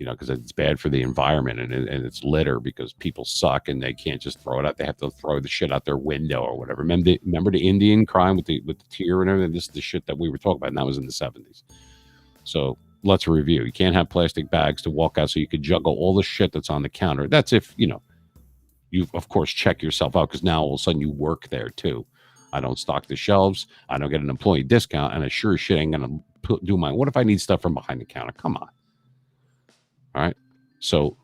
Because it's bad for the environment and it's litter because people suck and they can't just throw it out. They have to throw the shit out their window or whatever. Remember the Indian crime with the tear and everything? This is the shit that we were talking about, and that was in the 70s. So let's review. You can't have plastic bags to walk out so you could juggle all the shit that's on the counter. That's if, you, of course, check yourself out because now all of a sudden you work there too. I don't stock the shelves. I don't get an employee discount. And I sure as shit ain't going to do mine. What if I need stuff from behind the counter? Come on. All right. So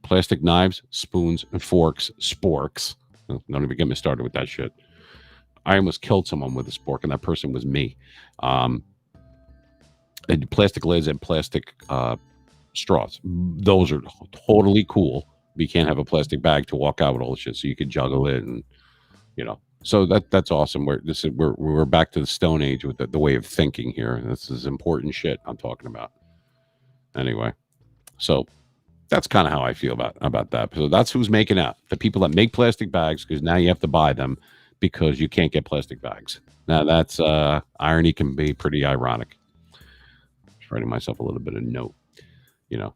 plastic knives, spoons, and forks, sporks. Don't even get me started with that shit. I almost killed someone with a spork, and that person was me. Um, and plastic lids and plastic straws. Those are totally cool. But you can't have a plastic bag to walk out with all the shit, so you can juggle it, and So that's awesome. We're back to the Stone Age with the way of thinking here. This is important shit I'm talking about. Anyway, so that's kind of how I feel about that. So that's who's making out. The people that make plastic bags, because now you have to buy them because you can't get plastic bags. Now that's irony can be pretty ironic. Just writing myself a little bit of note.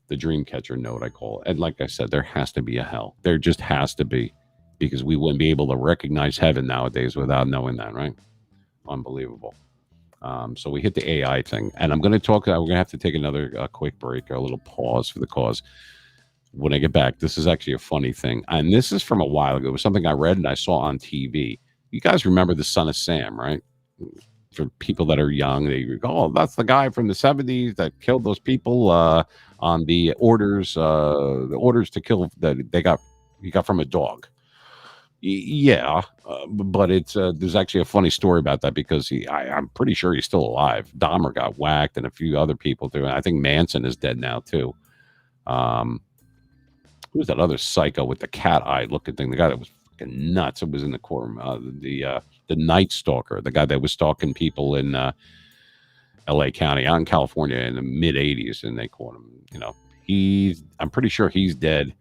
The dream catcher note I call it. And like I said, there has to be a hell. There just has to be, because we wouldn't be able to recognize heaven nowadays without knowing that, right? Unbelievable. So we hit the AI thing, and I'm going to talk. We're going to have to take another quick break, or a little pause for the cause. When I get back, this is actually a funny thing, and this is from a while ago. It was something I read and I saw on TV. You guys remember the Son of Sam, right? For people that are young, they go, "Oh, that's the guy from the '70s that killed those people on the orders to kill that he got from a dog." Yeah, but it's there's actually a funny story about that, because I'm pretty sure he's still alive. Dahmer got whacked, and a few other people too. And I think Manson is dead now too. Um, who's that other psycho with the cat eye looking thing? The guy that was fucking nuts. It was in the courtroom. The Night Stalker, the guy that was stalking people in L.A. County, out in California in the mid '80s, and they caught him. I'm pretty sure he's dead.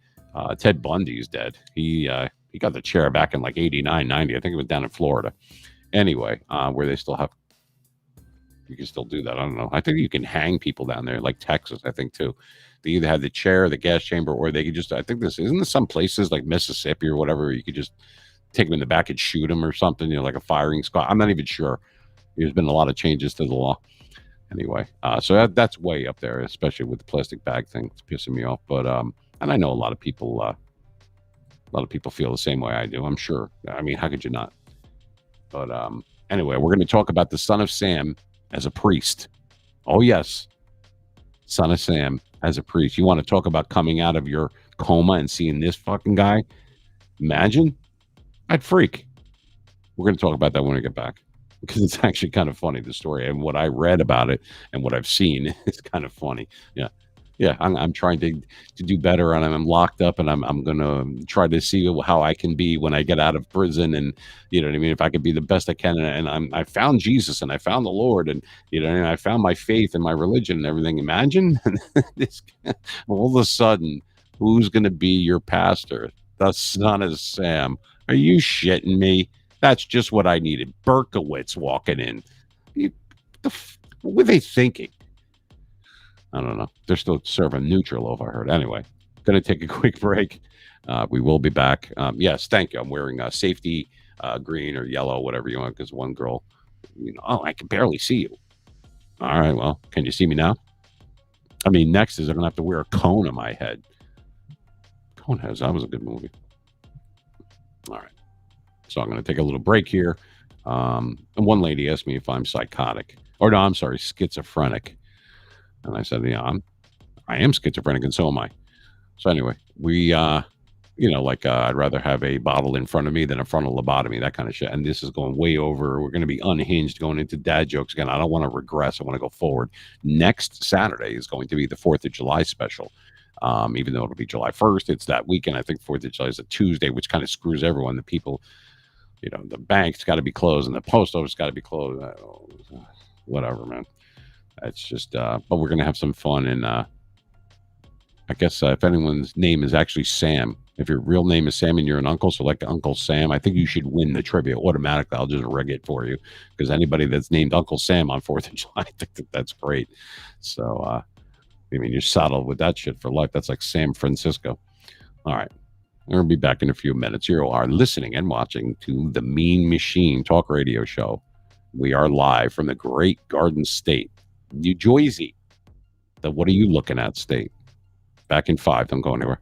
Ted Bundy's dead. He got the chair back in like 89, 90. I think it was down in Florida. Anyway, where they still have, you can still do that. I don't know. I think you can hang people down there, like Texas, I think too. They either have the chair, the gas chamber, or they could just, I think isn't there some places like Mississippi or whatever, you could just take them in the back and shoot them or something, like a firing squad. I'm not even sure. There's been a lot of changes to the law. Anyway, so that's way up there, especially with the plastic bag thing. It's pissing me off. But, and I know a lot of people feel the same way I do, I'm sure. I mean, how could you not? But anyway, we're going to talk about the Son of Sam as a priest. Oh, yes. Son of Sam as a priest. You want to talk about coming out of your coma and seeing this fucking guy? Imagine. I'd freak. We're going to talk about that when we get back, because it's actually kind of funny, the story. And what I read about it and what I've seen is kind of funny. Yeah. Yeah, I'm trying to do better, and I'm locked up, and I'm gonna try to see how I can be when I get out of prison, and you know what I mean. If I can be the best I can, and I found Jesus, and I found the Lord, and and I found my faith and my religion and everything. Imagine this, all of a sudden, who's gonna be your pastor? The Son of Sam. Are you shitting me? That's just what I needed. Berkowitz walking in. What were they thinking? I don't know. They're still serving neutral, if I heard. Anyway, going to take a quick break. We will be back. Yes, thank you. I'm wearing safety green or yellow, whatever you want, because one girl, oh, I can barely see you. All right, well, can you see me now? I mean, next is I'm going to have to wear a cone on my head. Coneheads, that was a good movie. All right. So I'm going to take a little break here. And one lady asked me if I'm psychotic. Or no, I'm sorry, schizophrenic. And I said, I am schizophrenic, and so am I. So anyway, we, I'd rather have a bottle in front of me than a frontal lobotomy, that kind of shit. And this is going way over. We're going to be unhinged, going into dad jokes again. I don't want to regress. I want to go forward. Next Saturday is going to be the 4th of July special. Even though it'll be July 1st, it's that weekend. I think 4th of July is a Tuesday, which kind of screws everyone. The people, the bank's got to be closed and the post office got to be closed. Whatever, man. It's just, but we're going to have some fun. And I guess if anyone's name is actually Sam, if your real name is Sam and you're an uncle, so like Uncle Sam, I think you should win the trivia automatically. I'll just rig it for you, because anybody that's named Uncle Sam on 4th of July, I think that's great. So, I mean, you're saddled with that shit for life. That's like San Francisco. All right. We'll be back in a few minutes. You are listening and watching to the Mean Machine Talk Radio Show. We are live from the great Garden State, New Jersey. The what are you looking at state? Back in 5. Don't go anywhere.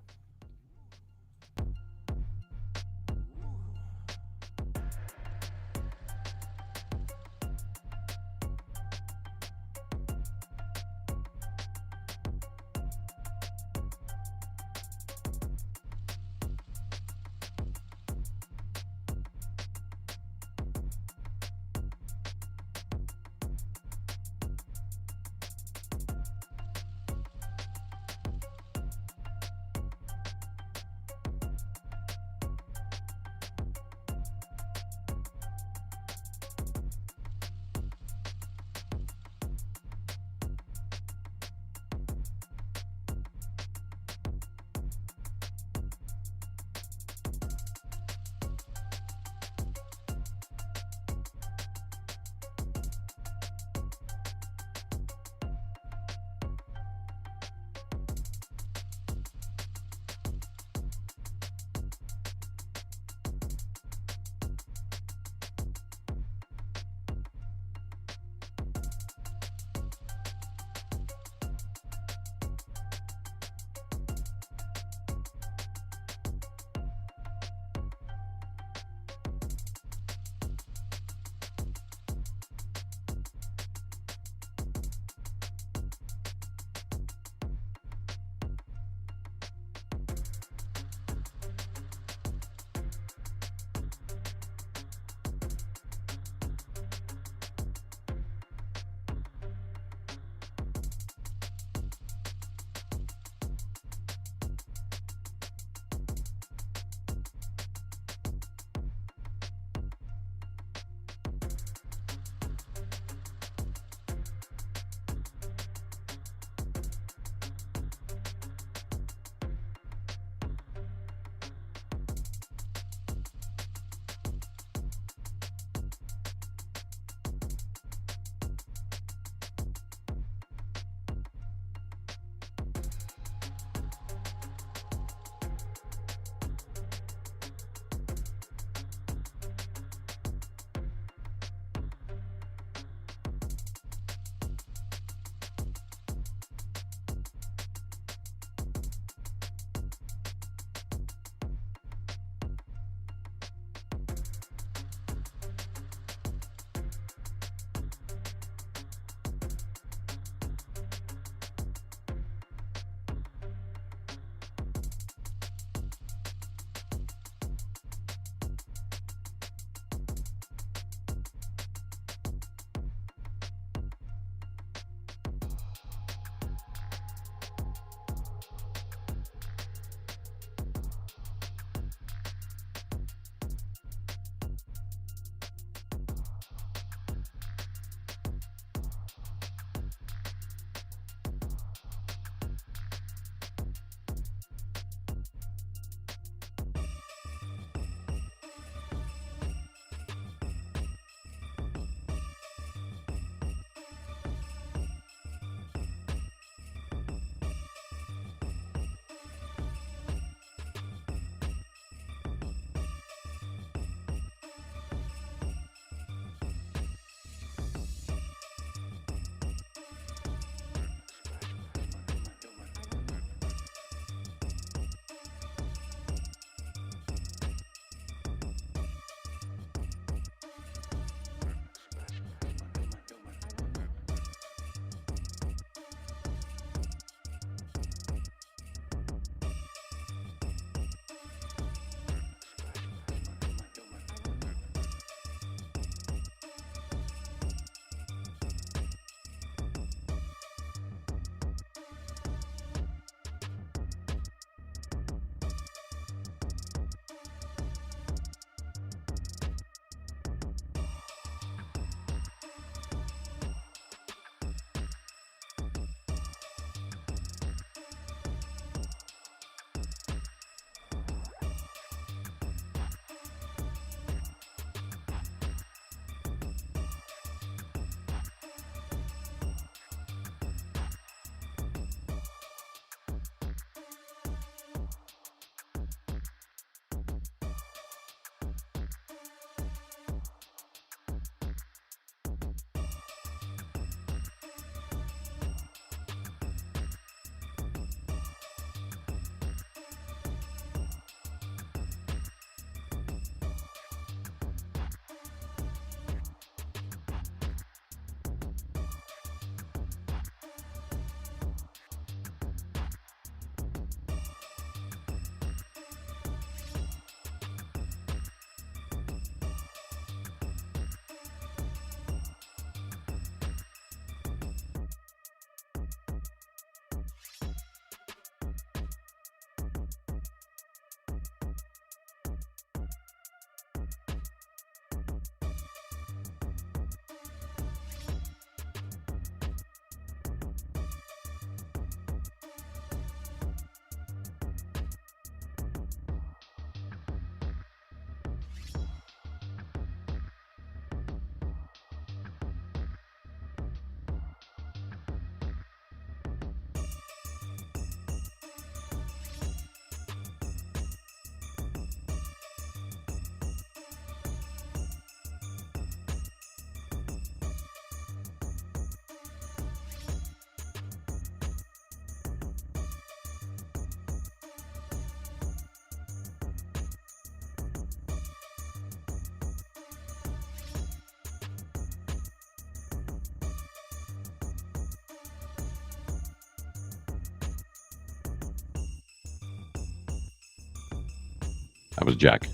That was Jack.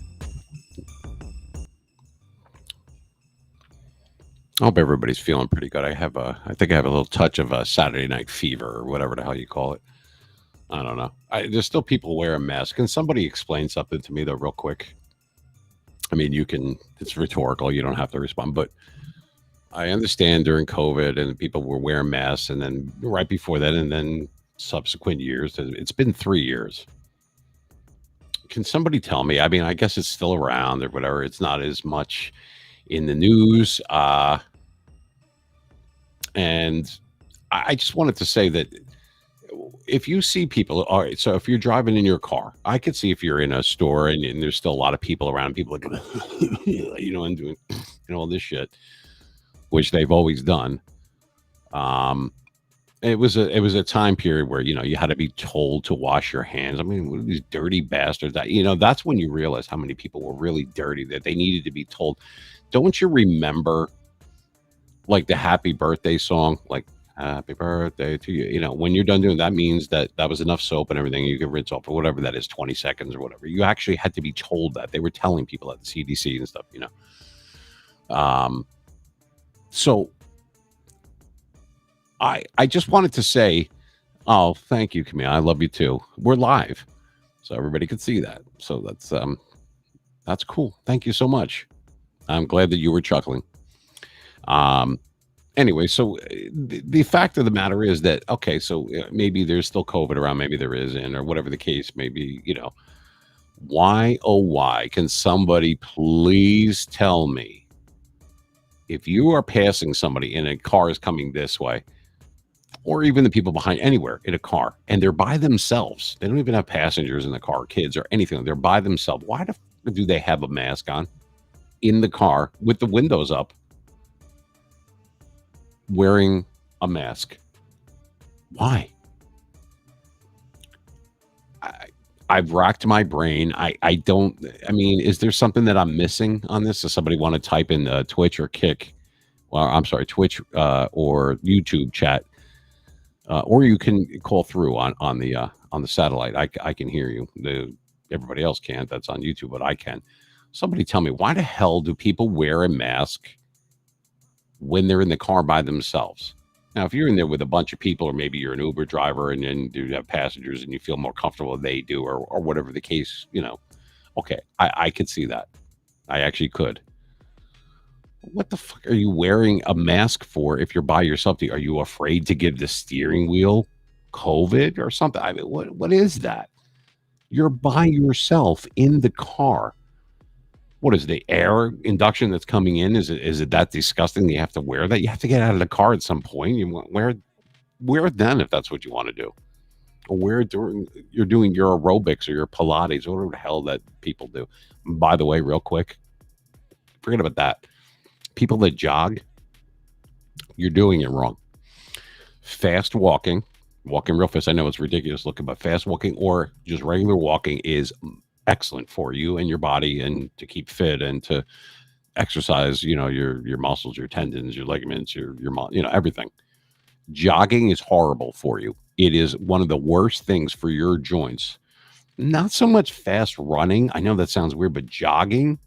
I hope everybody's feeling pretty good. I think I have a little touch of a Saturday night fever or whatever the hell you call it. I don't know. There's still people wearing masks. Can somebody explain something to me though, real quick? I mean, you can. It's rhetorical. You don't have to respond, but I understand during COVID and people were wearing masks, and then right before that, and then subsequent years. It's been 3 years. Can somebody tell me? I mean, I guess it's still around or whatever. It's not as much in the news. And I just wanted to say that if you see people, all right, so if you're driving in your car, I could see if you're in a store and there's still a lot of people around, people like, and doing, all this shit, which they've always done. Um, it was a time period where you had to be told to wash your hands. I mean, what are these dirty bastards? That's when you realize how many people were really dirty that they needed to be told. Don't you remember like the happy birthday song, like happy birthday to you? When you're done doing that means that was enough soap and everything. You can rinse off or whatever that is, 20 seconds or whatever. You actually had to be told that. They were telling people at the CDC and stuff. Um, so I just wanted to say, oh, thank you, Camille. I love you too. We're live, so everybody could see that. So that's cool. Thank you so much. I'm glad that you were chuckling. Um, anyway, so the fact of the matter is that okay, so maybe there's still COVID around, maybe there isn't, or whatever the case may be. Why oh why can somebody please tell me if you are passing somebody and a car is coming this way, or even the people behind anywhere in a car, and they're by themselves, they don't even have passengers in the car, kids or anything, they're by themselves. Why the do they have a mask on in the car with the windows up, wearing a mask? Why? I, I've racked my brain. I don't. I mean, is there something that I'm missing on this? Does somebody want to type in Twitch or Kick? Well, I'm sorry, Twitch or YouTube chat, or you can call through on the satellite. I can hear you. Everybody else can't. That's on YouTube, but I can. Somebody tell me, why the hell do people wear a mask when they're in the car by themselves? Now, if you're in there with a bunch of people, or maybe you're an Uber driver and then you have passengers and you feel more comfortable than they do, or whatever the case, okay, I could see that. I actually could. What the fuck are you wearing a mask for if you're by yourself? Are you afraid to give the steering wheel COVID or something? I mean, what is that? You're by yourself in the car. What is the air induction that's coming in? Is it that disgusting that you have to wear that? You have to get out of the car at some point. Wear it then if that's what you want to do, or wear it during you're doing your aerobics or your Pilates or whatever the hell that people do. By the way, real quick, forget about that. People that jog, you're doing it wrong. Fast walking real fast. I know it's ridiculous looking, but fast walking or just regular walking is excellent for you and your body, and to keep fit and to exercise, your muscles, your tendons, your ligaments, everything. Jogging is horrible for you. It is one of the worst things for your joints. Not so much fast running. I know that sounds weird, but jogging,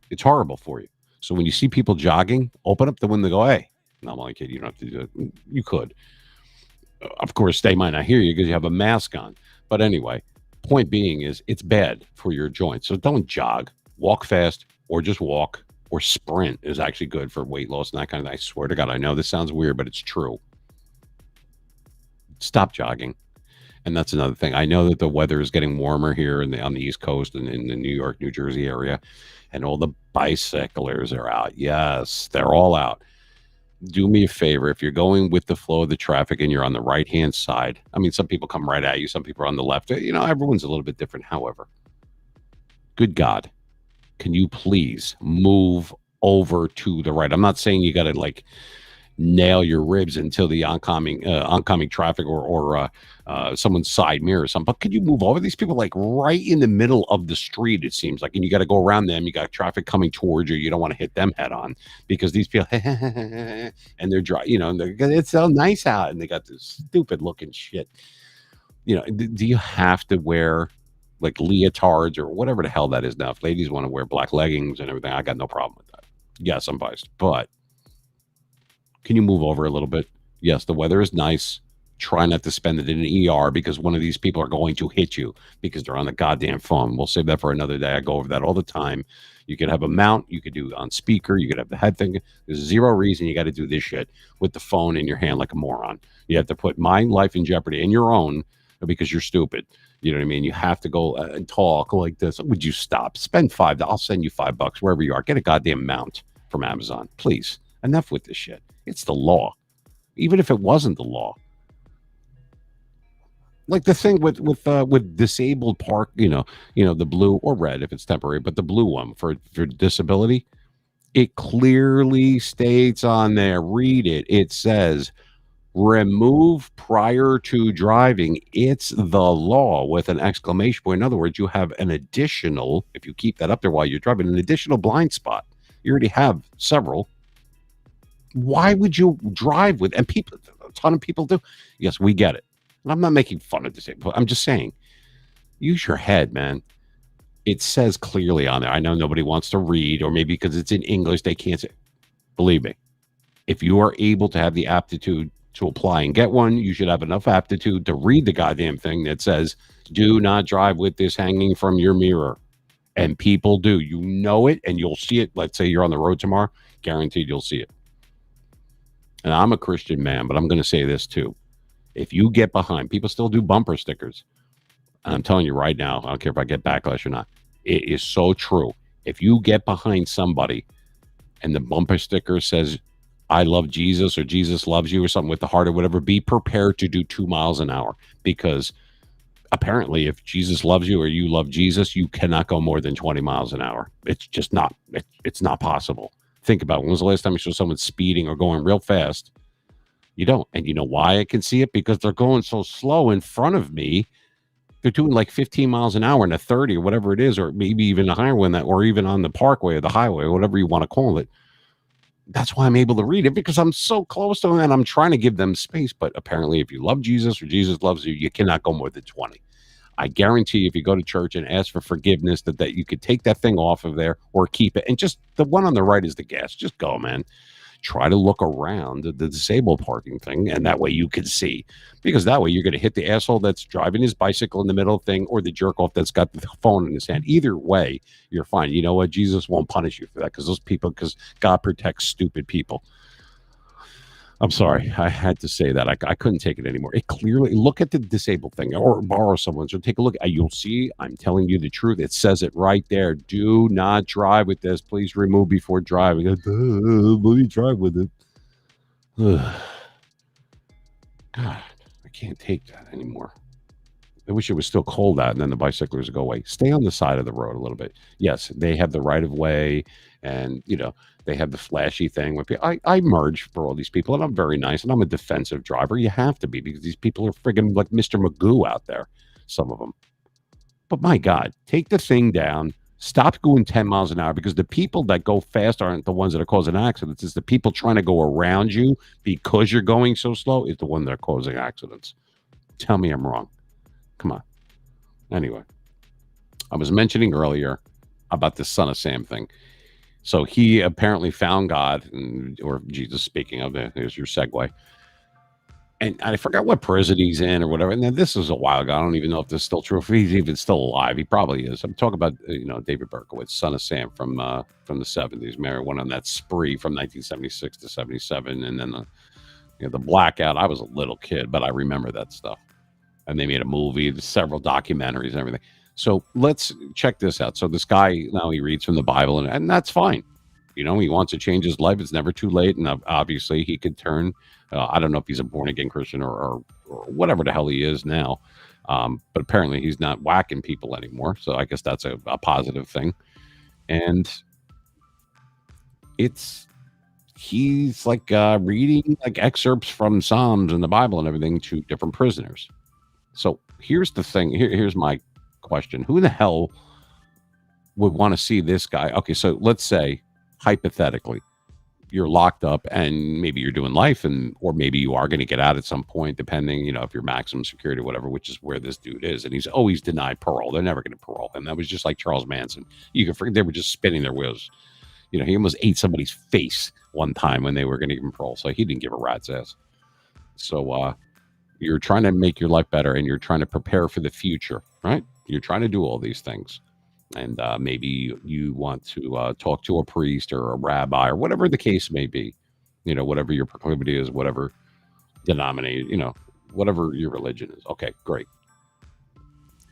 it's horrible for you. So when you see people jogging, open up the window and go, hey, no, I'm only kidding. You don't have to do it. You could. Of course, they might not hear you because you have a mask on. But anyway, point being is it's bad for your joints. So don't jog. Walk fast, or just walk, or sprint is actually good for weight loss and that kind of thing. I swear to God, I know this sounds weird, but it's true. Stop jogging. And that's another thing. I know that the weather is getting warmer here on the East Coast and in the New York, New Jersey area, and all the bicyclers are out. Yes, they're all out. Do me a favor. If you're going with the flow of the traffic and you're on the right-hand side, I mean, some people come right at you. Some people are on the left. Everyone's a little bit different. However, good God, can you please move over to the right? I'm not saying you got to like nail your ribs into the oncoming traffic or someone's side mirror or something. But could you move over? These people like right in the middle of the street, it seems like, and you got to go around them. You got traffic coming towards you. You don't want to hit them head on because these people and they're dry. It's so nice out, and they got this stupid looking shit. Do you have to wear like leotards or whatever the hell that is now. If ladies want to wear black leggings and everything, I got no problem with that. Yes, I'm biased, but can you move over a little bit? Yes, the weather is nice. Try not to spend it in an ER because one of these people are going to hit you because they're on the goddamn phone. We'll save that for another day. I go over that all the time. You could have a mount. You could do on speaker. You could have the head thing. There's zero reason you got to do this shit with the phone in your hand like a moron. You have to put my life in jeopardy and your own because you're stupid. You know what I mean? You have to go and talk like this. Would you stop? Spend $5. I'll send you $5 wherever you are. Get a goddamn mount from Amazon, please. Enough with this shit. It's the law. Even if it wasn't the law, like the thing with disabled park, the blue or red if it's temporary, but the blue one for disability, it clearly states on there. Read it. It says remove prior to driving. It's the law with an exclamation point. In other words, you have an additional, if you keep that up there while you're driving, an additional blind spot. You already have several. Why would you drive with, and people, a ton of people do. Yes, we get it. I'm not making fun of disabled. I'm just saying, use your head, man. It says clearly on there. I know nobody wants to read, or maybe because it's in English, they can't say. Believe me, if you are able to have the aptitude to apply and get one, you should have enough aptitude to read the goddamn thing that says, do not drive with this hanging from your mirror. And people do. You know it, and you'll see it. Let's say you're on the road tomorrow, guaranteed you'll see it. And I'm a Christian man, but I'm going to say this too. If you get behind, people still do bumper stickers. And I'm telling you right now, I don't care if I get backlash or not. It is so true. If you get behind somebody and the bumper sticker says, I love Jesus or Jesus loves you or something with the heart or whatever, be prepared to do 2 miles an hour because apparently if Jesus loves you or you love Jesus, you cannot go more than 20 miles an hour. It's just not, it's not possible. Think about it. When was the last time you saw someone speeding or going real fast? You don't. And you know why I can see it? Because they're going so slow in front of me. They're doing like 15 miles an hour and a 30 or whatever it is, or maybe even a higher one, that, or even on the parkway or the highway, or whatever you want to call it. That's why I'm able to read it, because I'm so close to them and I'm trying to give them space. But apparently, if you love Jesus or Jesus loves you, you cannot go more than 20. I guarantee you, if you go to church and ask for forgiveness, that you could take that thing off of there or keep it. And just the one on the right is the gas. Just go, man. Try to look around the disabled parking thing, and that way you can see, because that way you're going to hit the asshole that's driving his bicycle in the middle thing, or the jerk off that's got the phone in his hand. Either way, you're fine. You know what? Jesus won't punish you for that, because God protects stupid people. I'm sorry, I had to say that. I couldn't take it anymore. It clearly, look at the disabled thing, or borrow someone's, or take a look. You'll see, I'm telling you the truth. It says it right there. Do not drive with this. Please remove before driving. Please drive with it. God, I can't take that anymore. I wish it was still cold out, and then the bicyclers would go away. Stay on the side of the road a little bit. Yes, they have the right of way, and they have the flashy thing with people. I merge for all these people, and I'm very nice, and I'm a defensive driver. You have to be, because these people are friggin' like Mr. Magoo out there, some of them. But my God, take the thing down. Stop going 10 miles an hour, because the people that go fast aren't the ones that are causing accidents. It's the people trying to go around you because you're going so slow is the one that are causing accidents. Tell me I'm wrong. Come on. Anyway, I was mentioning earlier about the Son of Sam thing. So he apparently found God, or Jesus, speaking of it, here's your segue. And I forgot what prison he's in or whatever. And then this was a while ago. I don't even know if this is still true. If he's even still alive, he probably is. I'm talking about David Berkowitz, Son of Sam from the 70s. Mary went on that spree from 1976 to 77, and then the blackout. I was a little kid, but I remember that stuff. And they made a movie, several documentaries, and everything. So let's check this out. So this guy, now he reads from the Bible, and that's fine. He wants to change his life. It's never too late. And obviously he could turn. I don't know if he's a born again Christian or whatever the hell he is now. But apparently he's not whacking people anymore. So I guess that's a positive thing. And he's like reading like excerpts from Psalms and the Bible and everything to different prisoners. So here's the thing. Here's my question. Who the hell would want to see this guy? Okay, so let's say, hypothetically, you're locked up and maybe you're doing life, and or maybe you are going to get out at some point, depending, if you're maximum security or whatever, which is where this dude is. And he's always denied parole. They're never going to parole him. That was just like Charles Manson. You can forget, they were just spinning their wheels. He almost ate somebody's face one time when they were going to give him parole. So he didn't give a rat's ass. So you're trying to make your life better, and you're trying to prepare for the future, right? You're trying to do all these things. And maybe you want to talk to a priest or a rabbi or whatever the case may be, whatever your proclivity is, whatever denomination, whatever your religion is. Okay, great.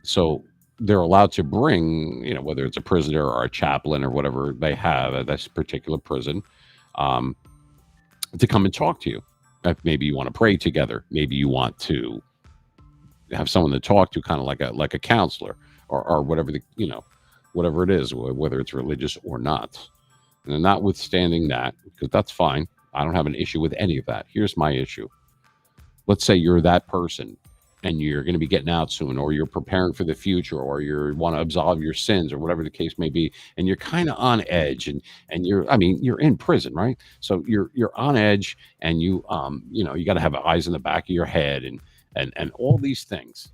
So they're allowed to bring, whether it's a prisoner or a chaplain or whatever they have at this particular prison, to come and talk to you. If maybe you want to pray together, maybe you want to have someone to talk to, kind of like a counselor or whatever whatever it is, whether it's religious or not. And notwithstanding that, because that's fine, I don't have an issue with any of that. Here's my issue. Let's say you're that person and you're going to be getting out soon, or you're preparing for the future, or you want to absolve your sins, or whatever the case may be, and you're kind of on edge, and you're in prison, right? So you're on edge, and you got to have eyes in the back of your head, and all these things.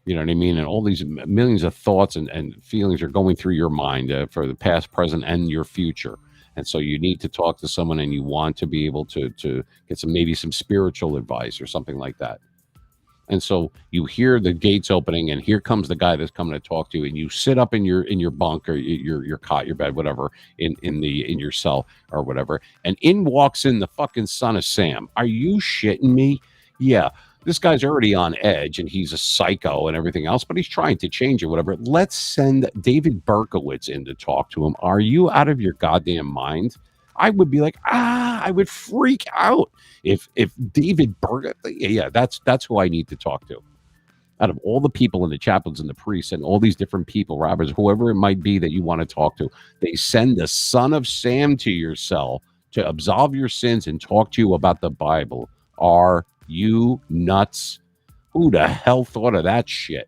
You know what I mean? And all these millions of thoughts and feelings are going through your mind for the past, present, and your future. And so you need to talk to someone, and you want to be able to get maybe some spiritual advice or something like that. And so you hear the gates opening, and here comes the guy that's coming to talk to you, and you sit up in your bunk or your cot, your bed, whatever, in your cell or whatever, and in walks in the fucking son of Sam. Are you shitting me? Yeah. This guy's already on edge, and he's a psycho and everything else, but he's trying to change it, whatever. Let's send David Berkowitz in to talk to him. Are you out of your goddamn mind? I would be like, I would freak out if David Berkowitz, yeah, that's who I need to talk to. Out of all the people and the chaplains and the priests and all these different people, robbers, whoever it might be that you want to talk to, they send the son of Sam to your cell to absolve your sins and talk to you about the Bible. Are you nuts? Who the hell thought of that shit?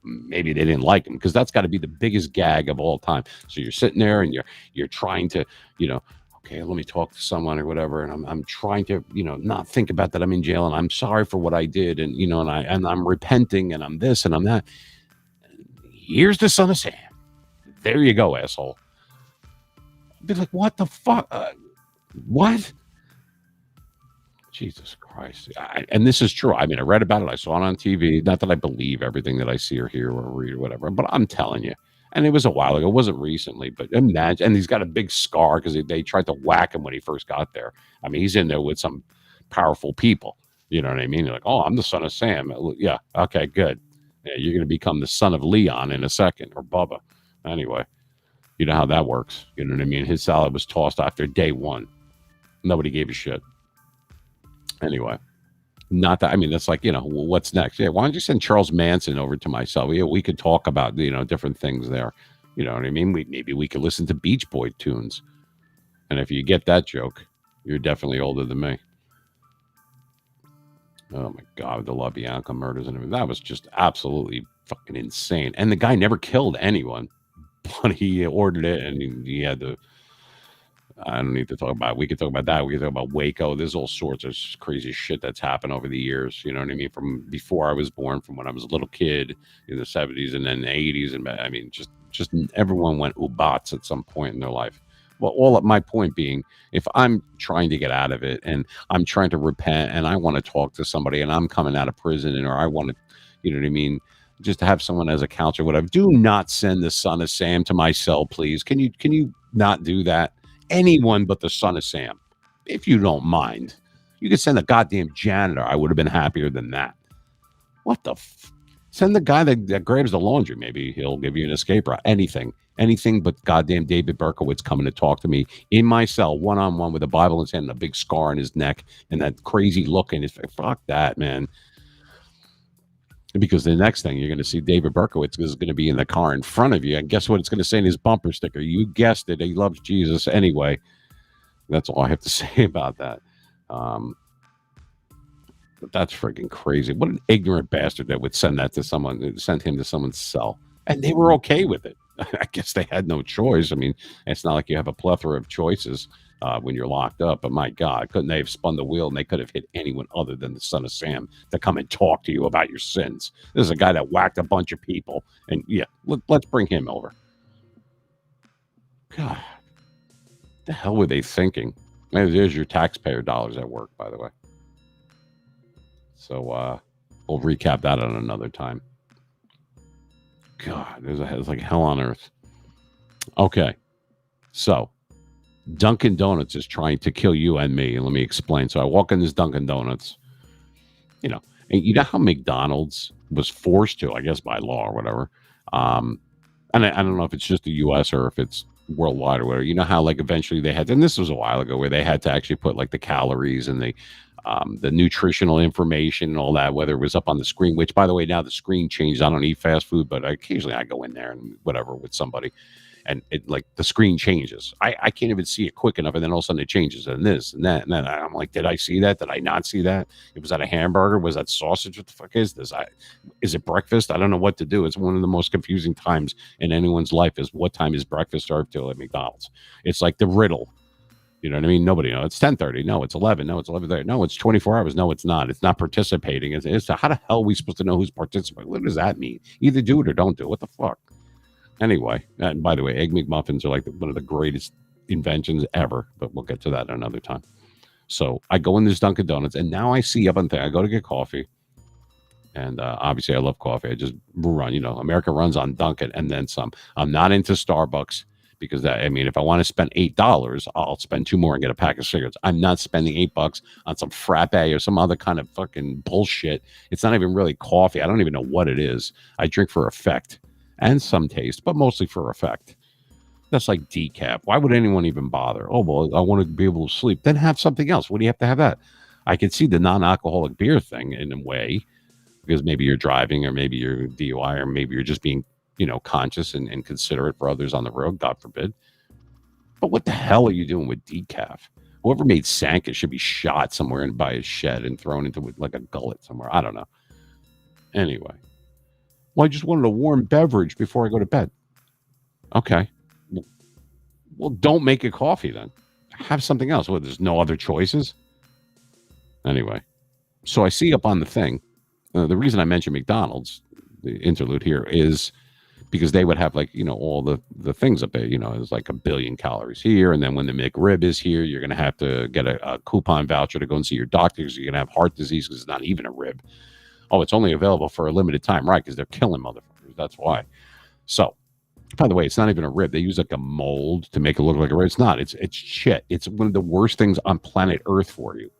Maybe they didn't like him, because that's got to be the biggest gag of all time. So you're sitting there and you're trying to, okay, let me talk to someone or whatever, and I'm trying to, not think about that I'm in jail, and I'm sorry for what I did, and and I'm repenting, and I'm this and I'm that. Here's the son of Sam. There you go, asshole. I'd be like, what the fuck? What? Jesus Christ. And this is true. I mean, I read about it. I saw it on TV. Not that I believe everything that I see or hear or read or whatever, but I'm telling you. And it was a while ago. It wasn't recently, but imagine. And he's got a big scar because they tried to whack him when he first got there. I mean, he's in there with some powerful people. You know what I mean? You're like, oh, I'm the son of Sam. Yeah. Okay, good. Yeah, you're going to become the son of Leon in a second, or Bubba. Anyway, you know how that works. You know what I mean? His salad was tossed after day one. Nobody gave a shit. Anyway, not that, I mean, that's like, what's next? Yeah, why don't you send Charles Manson over to my cell? Yeah, we could talk about, different things there. You know what I mean? Maybe we could listen to Beach Boy tunes. And if you get that joke, you're definitely older than me. Oh my God, the LaBianca murders and everything. That was just absolutely fucking insane. And the guy never killed anyone, but he ordered it, and he had to. I don't need to talk about it. We could talk about that. We could talk about Waco. There's all sorts of crazy shit that's happened over the years. You know what I mean? From before I was born, from when I was a little kid in the 70s and then the 80s. And I mean, just everyone went ubats at some point in their life. Well, all of my point being, if I'm trying to get out of it and I'm trying to repent and I want to talk to somebody and I'm coming out of prison, or I want to, you know what I mean? Just to have someone as a counselor, whatever. Do not send the son of Sam to my cell, please. Can you not do that? Anyone but the son of Sam, if you don't mind. You could send a goddamn janitor. I would have been happier than that. What the send the guy that grabs the laundry. Maybe he'll give you an escape route. Anything but goddamn David Berkowitz coming to talk to me in my cell, one-on-one, with a Bible in his hand and a big scar in his neck and that crazy look in his face. Fuck that, man. Because the next thing you're going to see, David Berkowitz is going to be in the car in front of you. And guess what? It's going to say in his bumper sticker. You guessed it. He loves Jesus anyway. That's all I have to say about that. But that's freaking crazy. What an ignorant bastard that would send him to someone's cell. And they were okay with it. I guess they had no choice. I mean, it's not like you have a plethora of choices. when you're locked up. But my God, couldn't they have spun the wheel and they could have hit anyone other than the son of Sam to come and talk to you about your sins? This is a guy that whacked a bunch of people, and yeah, let's bring him over. God, the hell were they thinking? There's your taxpayer dollars at work, by the way. So we'll recap that on another time. God, it's like hell on earth. Okay, so Dunkin' Donuts is trying to kill you and me. Let me explain. So I walk in this Dunkin' Donuts, you know, and you know how McDonald's was forced to, I guess by law or whatever. And I don't know if it's just the U.S. or if it's worldwide or whatever. You know how like eventually they had, and this was a while ago, where they had to actually put like the calories and the nutritional information and all that, whether it was up on the screen. Which, by the way, now the screen changed. I don't eat fast food, but occasionally I go in there and whatever with somebody, and it like the screen changes. I can't even see it quick enough, and then all of a sudden it changes and this and that, and then I'm like, did I see that? Did I not see that? Was that a hamburger? Was that sausage? What the fuck is this? Is it breakfast? I don't know what to do. It's one of the most confusing times in anyone's life is what time is breakfast served till at McDonald's. It's like the riddle. You know what I mean? Nobody knows. It's 10:30. No, it's 11. No, it's 11:30. No, it's 24 hours. No, it's not. It's not participating. It's how the hell are we supposed to know who's participating? What does that mean? Either do it or don't do it. What the fuck? Anyway, and by the way, Egg McMuffins are like one of the greatest inventions ever, but we'll get to that another time. So I go in this Dunkin' Donuts, and now I see up on thing. I go to get coffee, and obviously I love coffee. I just run, America runs on Dunkin' and then some. I'm not into Starbucks because if I want to spend $8, I'll spend two more and get a pack of cigarettes. I'm not spending $8 on some frappe or some other kind of fucking bullshit. It's not even really coffee. I don't even know what it is. I drink for effect and some taste, but mostly for effect. That's like decaf. Why would anyone even bother? Oh, well, I want to be able to sleep. Then have something else. What do you have to have that? I can see the non-alcoholic beer thing in a way, because maybe you're driving or maybe you're DUI or maybe you're just being, conscious and considerate for others on the road, God forbid. But what the hell are you doing with decaf? Whoever made Sanka should be shot somewhere and by his shed and thrown into like a gullet somewhere. I don't know. Anyway. Well, I just wanted a warm beverage before I go to bed. Okay. Well, don't make it coffee then. Have something else. Well, there's no other choices. Anyway, so I see up on the thing. The reason I mentioned McDonald's, the interlude here, is because they would have like all the things up there. There's like 1 billion calories here, and then when the McRib is here, you're gonna have to get a coupon voucher to go and see your doctor because you're gonna have heart disease because it's not even a rib. Oh, it's only available for a limited time, right? Because they're killing motherfuckers. That's why. So, by the way, it's not even a rib. They use like a mold to make it look like a rib. It's not. It's shit. It's one of the worst things on planet Earth for you,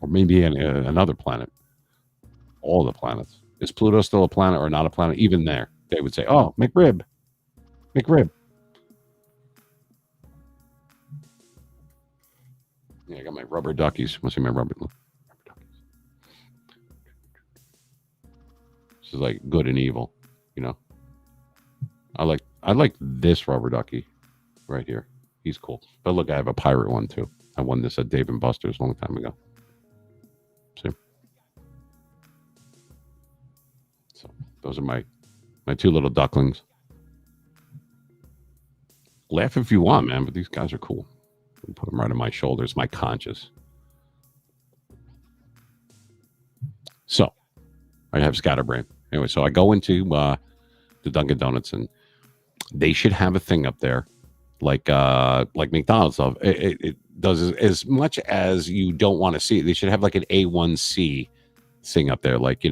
or maybe another planet. All the planets. Is Pluto still a planet or not a planet? Even there, they would say, "Oh, McRib." Yeah, I got my rubber duckies. Must see my rubber duckies. This is like good and evil, I like this rubber ducky right here. He's cool. But look, I have a pirate one too. I won this at Dave and Buster's a long time ago. See? So those are my two little ducklings. Laugh if you want, man, but these guys are cool. Put them right on my shoulders, my conscience. So I have scatterbrain. Anyway, so I go into the Dunkin' Donuts, and they should have a thing up there like McDonald's stuff. It does as much as you don't want to see it. They should have like an A1C thing up there, like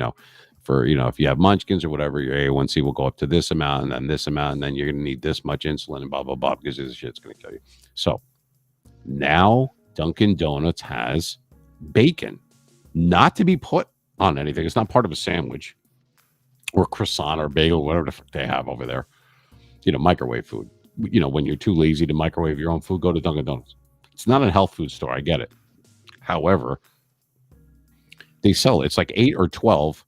for if you have munchkins or whatever, your A1C will go up to this amount and then this amount, and then you're gonna need this much insulin and blah blah blah because this shit's gonna kill you. So now Dunkin' Donuts has bacon, not to be put on anything. It's not part of a sandwich or croissant or bagel, whatever the fuck they have over there. Microwave food. When you're too lazy to microwave your own food, go to Dunkin' Donuts. It's not a health food store. I get it. However, they sell it's like 8 or 12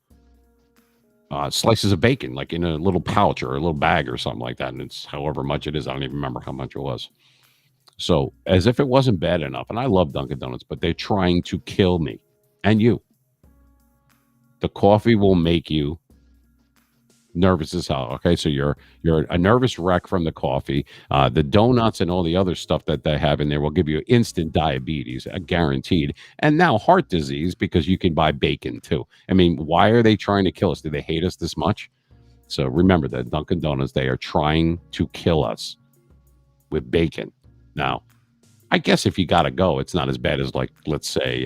slices of bacon, like in a little pouch or a little bag or something like that. And it's however much it is. I don't even remember how much it was. So as if it wasn't bad enough. And I love Dunkin' Donuts, but they're trying to kill me and you. The coffee will make you Nervous as hell. Okay, so you're a nervous wreck from the coffee. The donuts and all the other stuff that they have in there will give you instant diabetes, guaranteed. And now heart disease because you can buy bacon too. I mean, why are they trying to kill us? Do they hate us this much? So remember that Dunkin' Donuts, they are trying to kill us with bacon. Now, I guess if you got to go, it's not as bad as, like, let's say,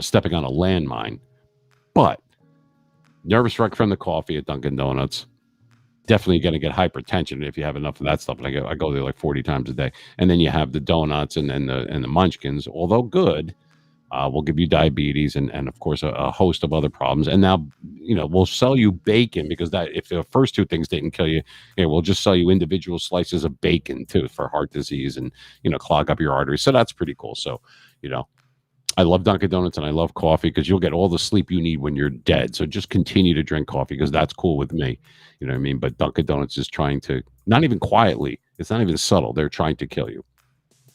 stepping on a landmine. But nervous wreck from the coffee at Dunkin' Donuts. Definitely going to get hypertension if you have enough of that stuff. And I go there like 40 times a day. And then you have the donuts and then the munchkins, although good, will give you diabetes and of course a host of other problems. And now, we'll sell you bacon because that if the first two things didn't kill you, we'll just sell you individual slices of bacon too for heart disease and clog up your arteries. So that's pretty cool. So, you know, I love Dunkin' Donuts and I love coffee because you'll get all the sleep you need when you're dead. So just continue to drink coffee because that's cool with me. You know what I mean? But Dunkin' Donuts is trying to, not even quietly, it's not even subtle. They're trying to kill you.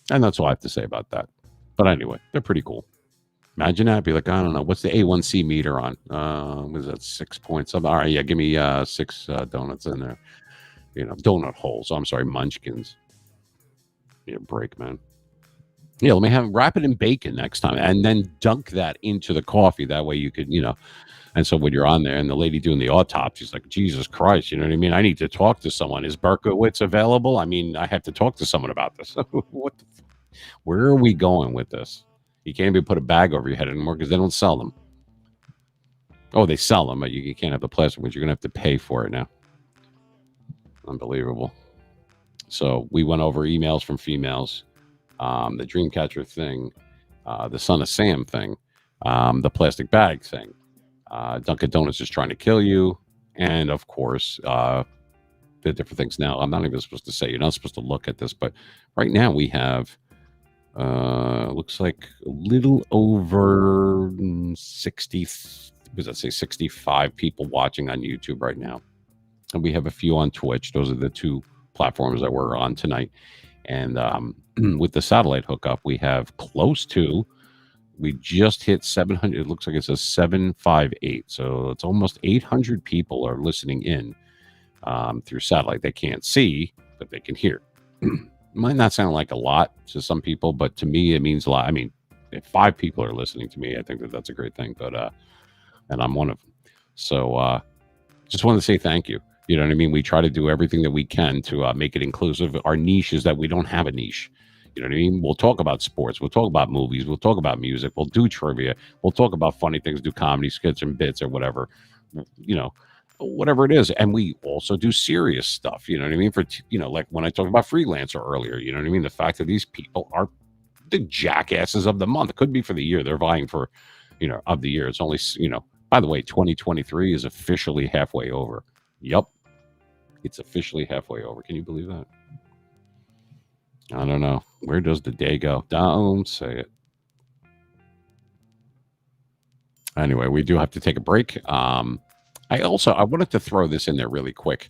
And that's all I have to say about that. But anyway, they're pretty cool. Imagine that. Be like, I don't know, what's the A1C meter on? What is that, 6 points? All right, yeah, give me six donuts in there. Donut holes. I'm sorry, munchkins. Yeah, break, man. Yeah, let me wrap it in bacon next time, and then dunk that into the coffee. That way, you could, And so when you're on there, and the lady doing the autopsy, she's like, Jesus Christ, you know what I mean? I need to talk to someone. Is Berkowitz available? I mean, I have to talk to someone about this. what? Where are we going with this? You can't even put a bag over your head anymore because they don't sell them. Oh, they sell them, but you can't have the plastic ones. You're gonna have to pay for it now. Unbelievable. So we went over emails from females, the Dreamcatcher thing, the Son of Sam thing, the plastic bag thing. Dunkin' Donuts is trying to kill you, and of course, the different things. Now, I'm not even supposed to say. You're not supposed to look at this, but right now we have looks like a little over 60, what does that say, 65 people watching on YouTube right now. And we have a few on Twitch. Those are the two platforms that we're on tonight. And with the satellite hookup, we have we just hit 700. It looks like it's a 758. So it's almost 800 people are listening in through satellite. They can't see, but they can hear. Might not sound like a lot to some people, but to me, it means a lot. I mean, if 5 people are listening to me, I think that's a great thing. But and I'm one of them. So just want to say thank you. You know what I mean? We try to do everything that we can to make it inclusive. Our niche is that we don't have a niche. You know what I mean? We'll talk about sports. We'll talk about movies. We'll talk about music. We'll do trivia. We'll talk about funny things, do comedy skits and bits or whatever. Whatever it is. And we also do serious stuff. You know what I mean? Like when I talked about Freelancer earlier, you know what I mean? The fact that these people are the jackasses of the month. It could be for the year. They're vying for, of the year. It's only, by the way, 2023 is officially halfway over. Yep. It's officially halfway over. Can you believe that? I don't know. Where does the day go? Don't say it. Anyway, we do have to take a break. I wanted to throw this in there really quick.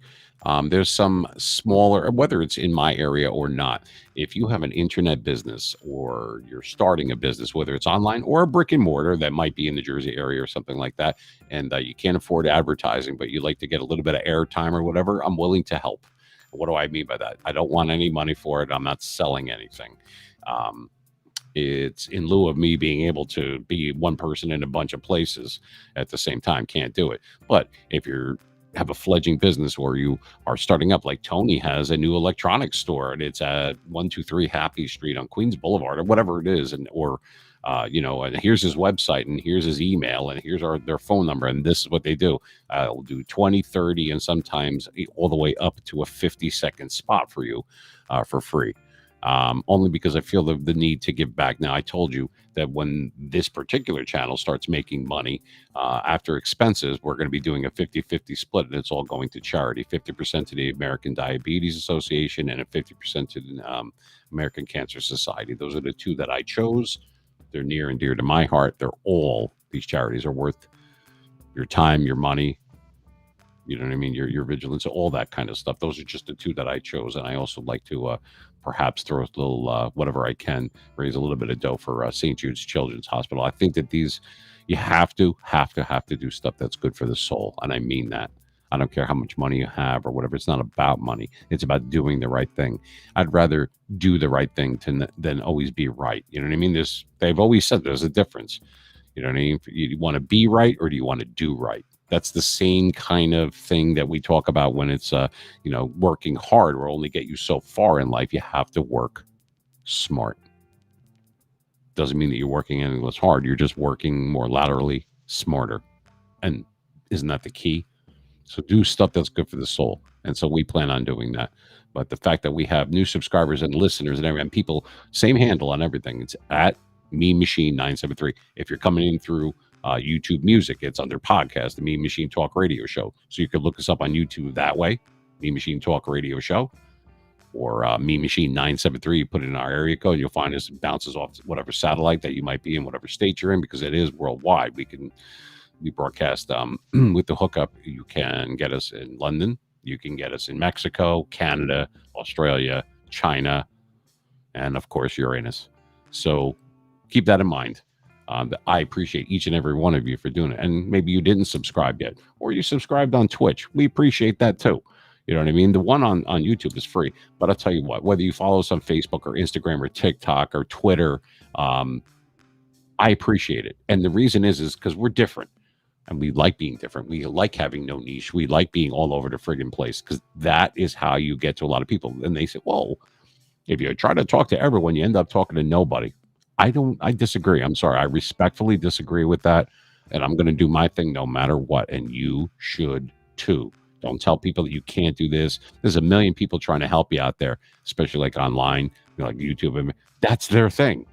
There's some smaller, whether it's in my area or not, if you have an internet business or you're starting a business, whether it's online or a brick and mortar that might be in the Jersey area or something like that, and you can't afford advertising, but you like to get a little bit of airtime or whatever, I'm willing to help. What do I mean by that? I don't want any money for it. I'm not selling anything. It's in lieu of me being able to be one person in a bunch of places at the same time. Can't do it. But if you have a fledgling business or you are starting up, like Tony has a new electronics store and it's at 123 Happy Street on Queens Boulevard or whatever it is, and and here's his website and here's his email and here's their phone number and this is what they do. We'll do 20, 30, and sometimes all the way up to a 50-second spot for you for free. Only because I feel the need to give back. Now, I told you that when this particular channel starts making money after expenses, we're going to be doing a 50-50 split, and it's all going to charity. 50% to the American Diabetes Association and a 50% to the American Cancer Society. Those are the two that I chose. They're near and dear to my heart. These charities are worth your time, your money, you know what I mean, your vigilance, all that kind of stuff. Those are just the two that I chose. And I also like to perhaps throw a little, whatever I can, raise a little bit of dough for St. Jude's Children's Hospital. I think that you have to do stuff that's good for the soul. And I mean that. I don't care how much money you have or whatever. It's not about money. It's about doing the right thing. I'd rather do the right thing than always be right. You know what I mean? They've always said there's a difference. You know what I mean? You want to be right or do you want to do right? That's the same kind of thing that we talk about when it's, working hard will only get you so far in life. You have to work smart. Doesn't mean that you're working any less hard. You're just working more laterally, smarter. And isn't that the key? So do stuff that's good for the soul. And so we plan on doing that. But the fact that we have new subscribers and listeners and everything, and people, same handle on everything. It's at Mean Machine 973. If you're coming in through YouTube Music, it's under podcast, the Mean Machine Talk Radio Show. So you could look us up on YouTube that way, Mean Machine Talk Radio Show, or Mean Machine 973. You put it in our area code, you'll find us. It bounces off whatever satellite that you might be in, whatever state you're in, because it is worldwide. We broadcast with the hookup. You can get us in London. You can get us in Mexico, Canada, Australia, China, and of course Uranus. So keep that in mind. I appreciate each and every one of you for doing it. And maybe you didn't subscribe yet, or you subscribed on Twitch. We appreciate that too. You know what I mean? The one on YouTube is free. But I'll tell you what, whether you follow us on Facebook or Instagram or TikTok or Twitter, I appreciate it. And the reason is because we're different. And we like being different. We like having no niche. We like being all over the friggin' place, because that is how you get to a lot of people. And they say, whoa, if you try to talk to everyone, you end up talking to nobody. I disagree. I'm sorry. I respectfully disagree with that. And I'm going to do my thing no matter what. And you should too. Don't tell people that you can't do this. There's a million people trying to help you out there, especially like online, like YouTube. That's their thing.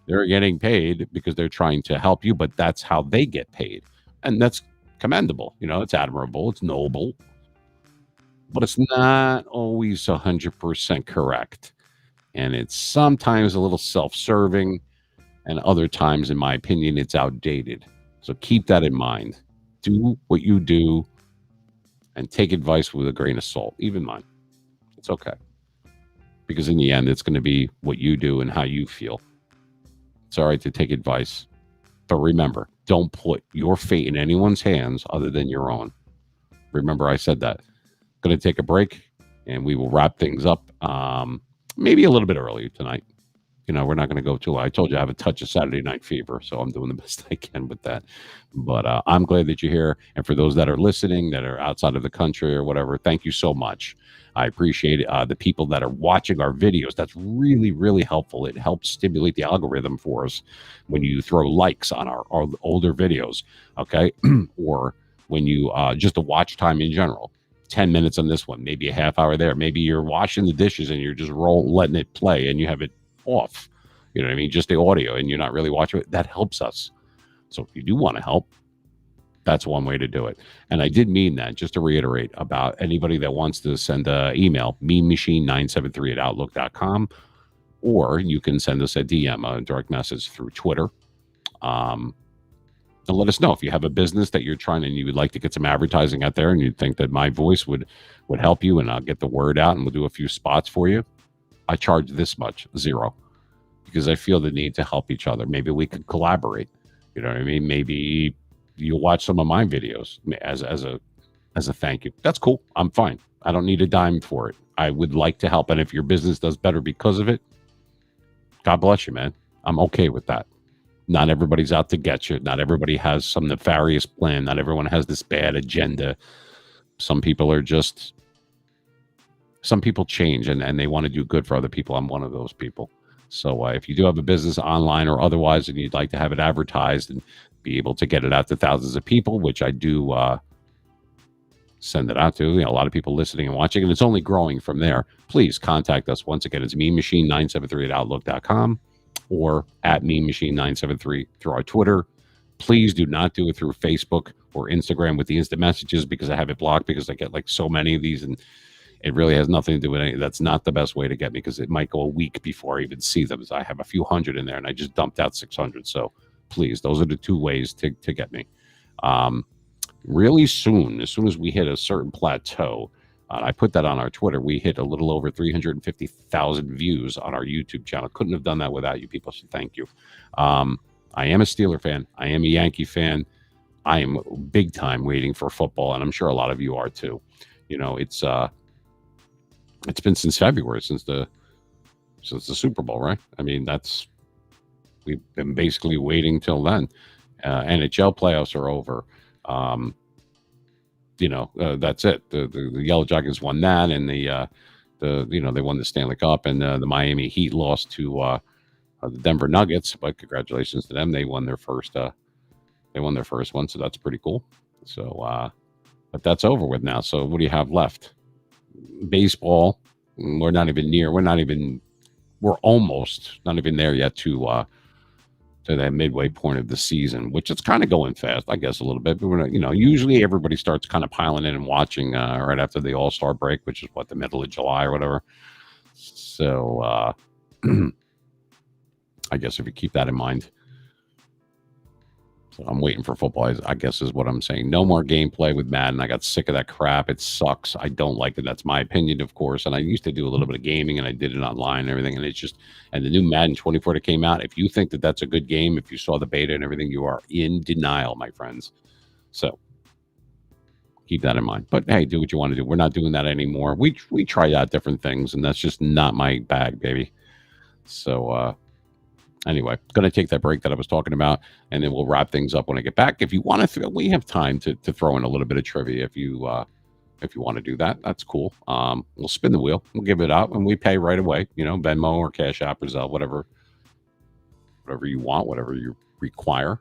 They're getting paid because they're trying to help you, but that's how they get paid. And that's commendable. It's admirable. It's noble. But it's not always 100% correct. And it's sometimes a little self-serving. And other times, in my opinion, it's outdated. So keep that in mind. Do what you do and take advice with a grain of salt. Even mine. It's okay. Because in the end, it's going to be what you do and how you feel. It's all right to take advice. But remember, don't put your fate in anyone's hands other than your own. Remember, I said that. Going to take a break, and we will wrap things up maybe a little bit early tonight. We're not going to go too long. I told you I have a touch of Saturday night fever, so I'm doing the best I can with that. But I'm glad that you're here. And for those that are listening, that are outside of the country or whatever, thank you so much. I appreciate it. The people that are watching our videos, that's really, really helpful. It helps stimulate the algorithm for us when you throw likes on our older videos, okay? Or when you, just the watch time in general. 10 minutes on this one, maybe a half hour there. Maybe you're washing the dishes and you're just letting it play and you have it off. You know what I mean? Just the audio and you're not really watching it. That helps us. So if you do want to help, that's one way to do it. And I did mean that, just to reiterate, about anybody that wants to send an email, meanmachine973@outlook.com, or you can send us a DM, a direct message through Twitter. And let us know if you have a business that you're trying and you would like to get some advertising out there and you think that my voice would help you and I'll get the word out and we'll do a few spots for you. I charge this much, $0, because I feel the need to help each other. Maybe we could collaborate. You know what I mean? Maybe you'll watch some of my videos as a thank you. That's cool. I'm fine. I don't need a dime for it. I would like to help. And if your business does better because of it, God bless you, man. I'm okay with that. Not everybody's out to get you. Not everybody has some nefarious plan. Not everyone has this bad agenda. Some people change and they want to do good for other people. I'm one of those people. So if you do have a business online or otherwise and you'd like to have it advertised and be able to get it out to thousands of people, which I do send it out to, a lot of people listening and watching, and it's only growing from there, please contact us. Once again, it's meanmachine973@outlook.com or at meanmachine973 through our Twitter. Please do not do it through Facebook or Instagram with the instant messages, because I have it blocked, because I get like so many of these and it really has nothing to do with anything. That's not the best way to get me, because it might go a week before I even see them. I have a few hundred in there and I just dumped out 600. So please, those are the two ways to get me. Really soon, as soon as we hit a certain plateau, I put that on our Twitter, we hit a little over 350,000 views on our YouTube channel. Couldn't have done that without you people, so thank you. I am a Steeler fan. I am a Yankee fan. I am big time waiting for football, and I'm sure a lot of you are too. You know, it's been since February, since the Super Bowl, right? I mean, that's we've been basically waiting till then. NHL playoffs are over. Um, that's it. The Yellow Jackets won that, and they won the Stanley Cup, and the Miami Heat lost to the Denver Nuggets. But congratulations to them, they won their first. They won their first one, so that's pretty cool. So, but that's over with now. So, what do you have left? Baseball. We're not even near. We're not even. We're almost not even there yet to that midway point of the season, which it's kind of going fast, I guess, a little bit. But we're not, usually everybody starts kind of piling in and watching right after the All Star break, which is what, the middle of July or whatever. So I guess if you keep that in mind. So I'm waiting for football, I guess is what I'm saying. No more gameplay with Madden. I got sick of that crap. It sucks. I don't like it. That's my opinion, of course. And I used to do a little bit of gaming, and I did it online and everything. And it's just, and the new Madden 24 that came out, if you think that that's a good game, if you saw the beta and everything, you are in denial, my friends. So keep that in mind. But hey, do what you want to do. We're not doing that anymore. We try out different things, and that's just not my bag, baby. So, anyway, going to take that break that I was talking about, and then we'll wrap things up when I get back. If you want to, we have time to throw in a little bit of trivia. If you want to do that, that's cool. We'll spin the wheel, we'll give it out, and we pay right away. Venmo or Cash App or Zelle, whatever you want, whatever you require.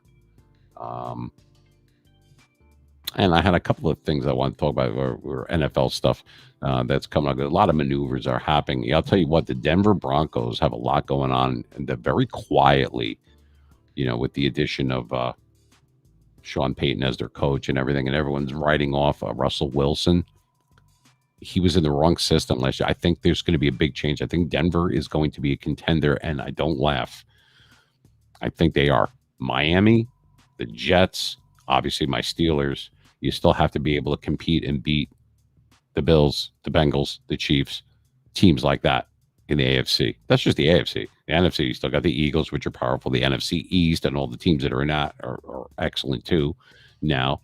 And I had a couple of things I want to talk about, or NFL stuff that's coming up. A lot of maneuvers are happening. I'll tell you what, the Denver Broncos have a lot going on, and they're very quietly, with the addition of Sean Payton as their coach and everything, and everyone's writing off Russell Wilson. He was in the wrong system last year. I think there's going to be a big change. I think Denver is going to be a contender, and I don't laugh. I think they are. Miami, the Jets, obviously my Steelers. You still have to be able to compete and beat the Bills, the Bengals, the Chiefs, teams like that in the AFC. That's just the AFC. The NFC, you still got the Eagles, which are powerful. The NFC East and all the teams that are in that are excellent too. Now,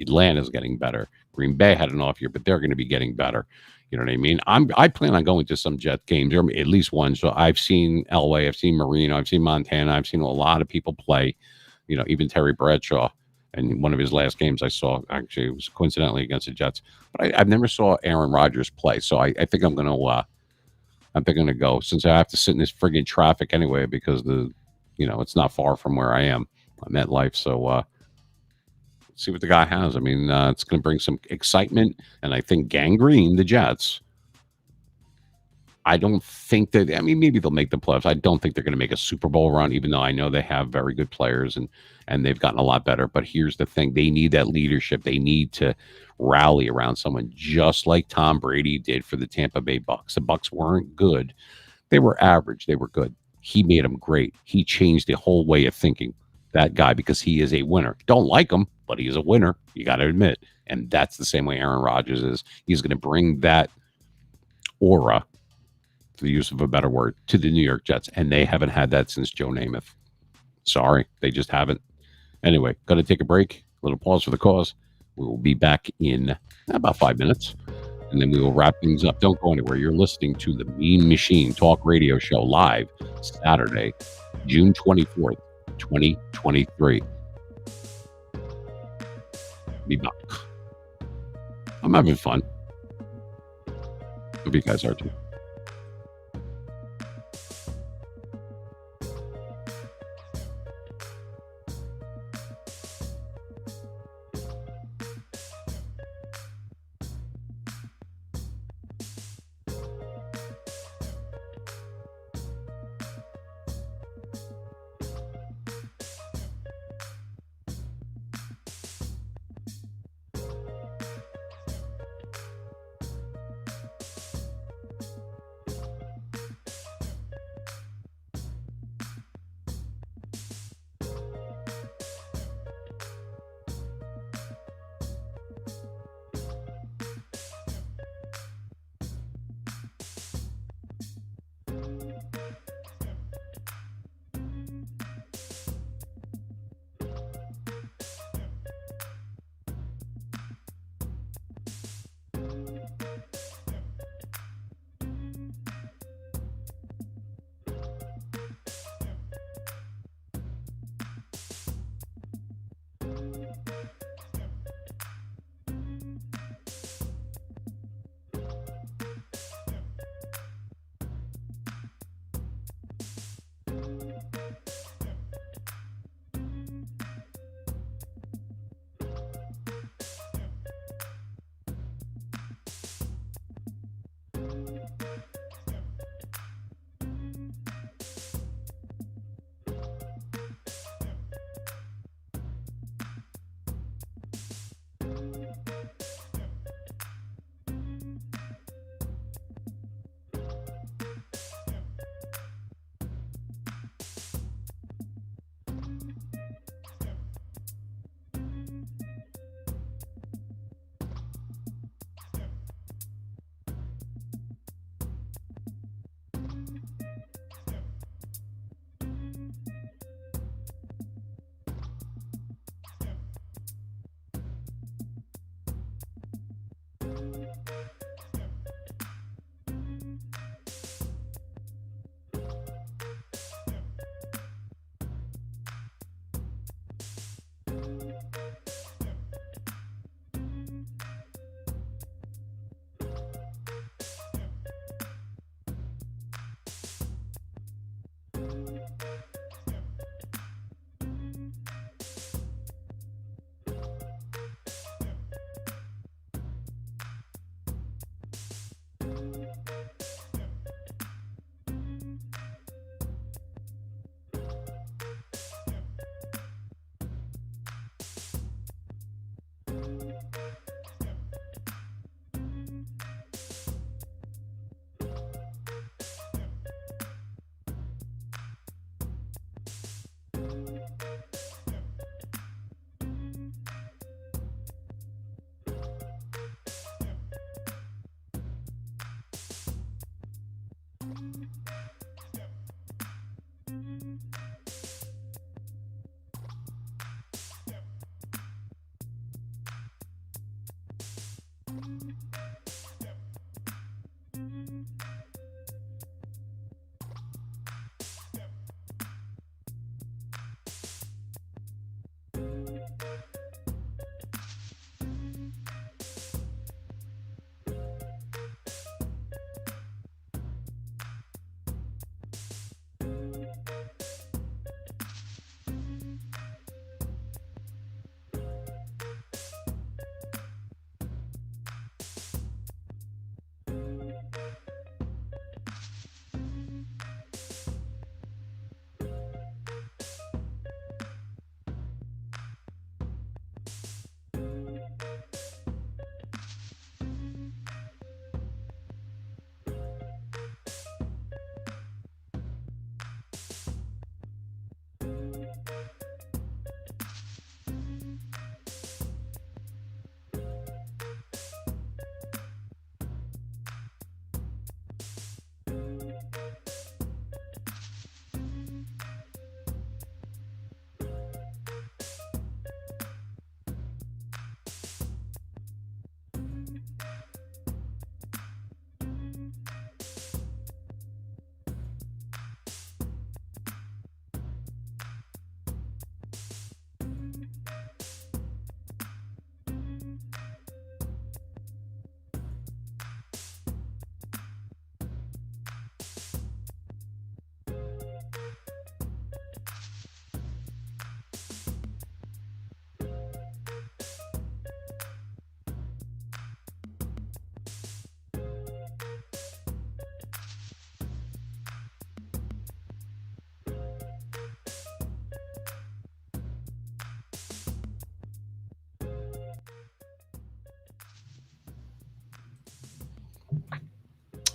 Atlanta's getting better. Green Bay had an off year, but they're going to be getting better. You know what I mean? I plan on going to some Jet games, or at least one. So I've seen Elway, I've seen Marino, I've seen Montana, I've seen a lot of people play. Even Terry Bradshaw. And one of his last games I saw, actually, it was coincidentally against the Jets. But I've never saw Aaron Rodgers play, so I think I'm gonna go, since I have to sit in this friggin' traffic anyway, because it's not far from where I am on MetLife. So see what the guy has. I mean, it's gonna bring some excitement, and I think Gangrene, the Jets. I don't think that. I mean, maybe they'll make the playoffs. I don't think they're going to make a Super Bowl run, even though I know they have very good players and they've gotten a lot better. But here's the thing: they need that leadership. They need to rally around someone, just like Tom Brady did for the Tampa Bay Bucks. The Bucks weren't good; they were average. They were good. He made them great. He changed the whole way of thinking. That guy, because he is a winner. Don't like him, but he is a winner. You got to admit, and that's the same way Aaron Rodgers is. He's going to bring that aura, the use of a better word, to the New York Jets, and they haven't had that since Joe Namath. Sorry, they just haven't. Anyway, got to take a break, a little pause for the cause. We will be back in about 5 minutes, and then we will wrap things up. Don't go anywhere. You're listening to the Mean Machine Talk Radio Show live Saturday, June 24th, 2023. Be back. I'm having fun. Hope you guys are too.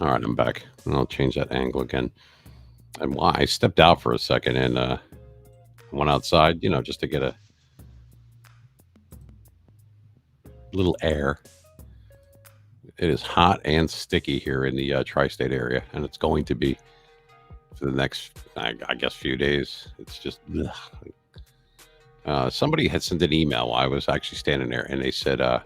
All right, I'm back. And I'll change that angle again. And why I stepped out for a second and went outside, just to get a little air. It is hot and sticky here in the tri-state area, and it's going to be for the next, I guess, few days. It's just somebody had sent an email while I was actually standing there, and they said it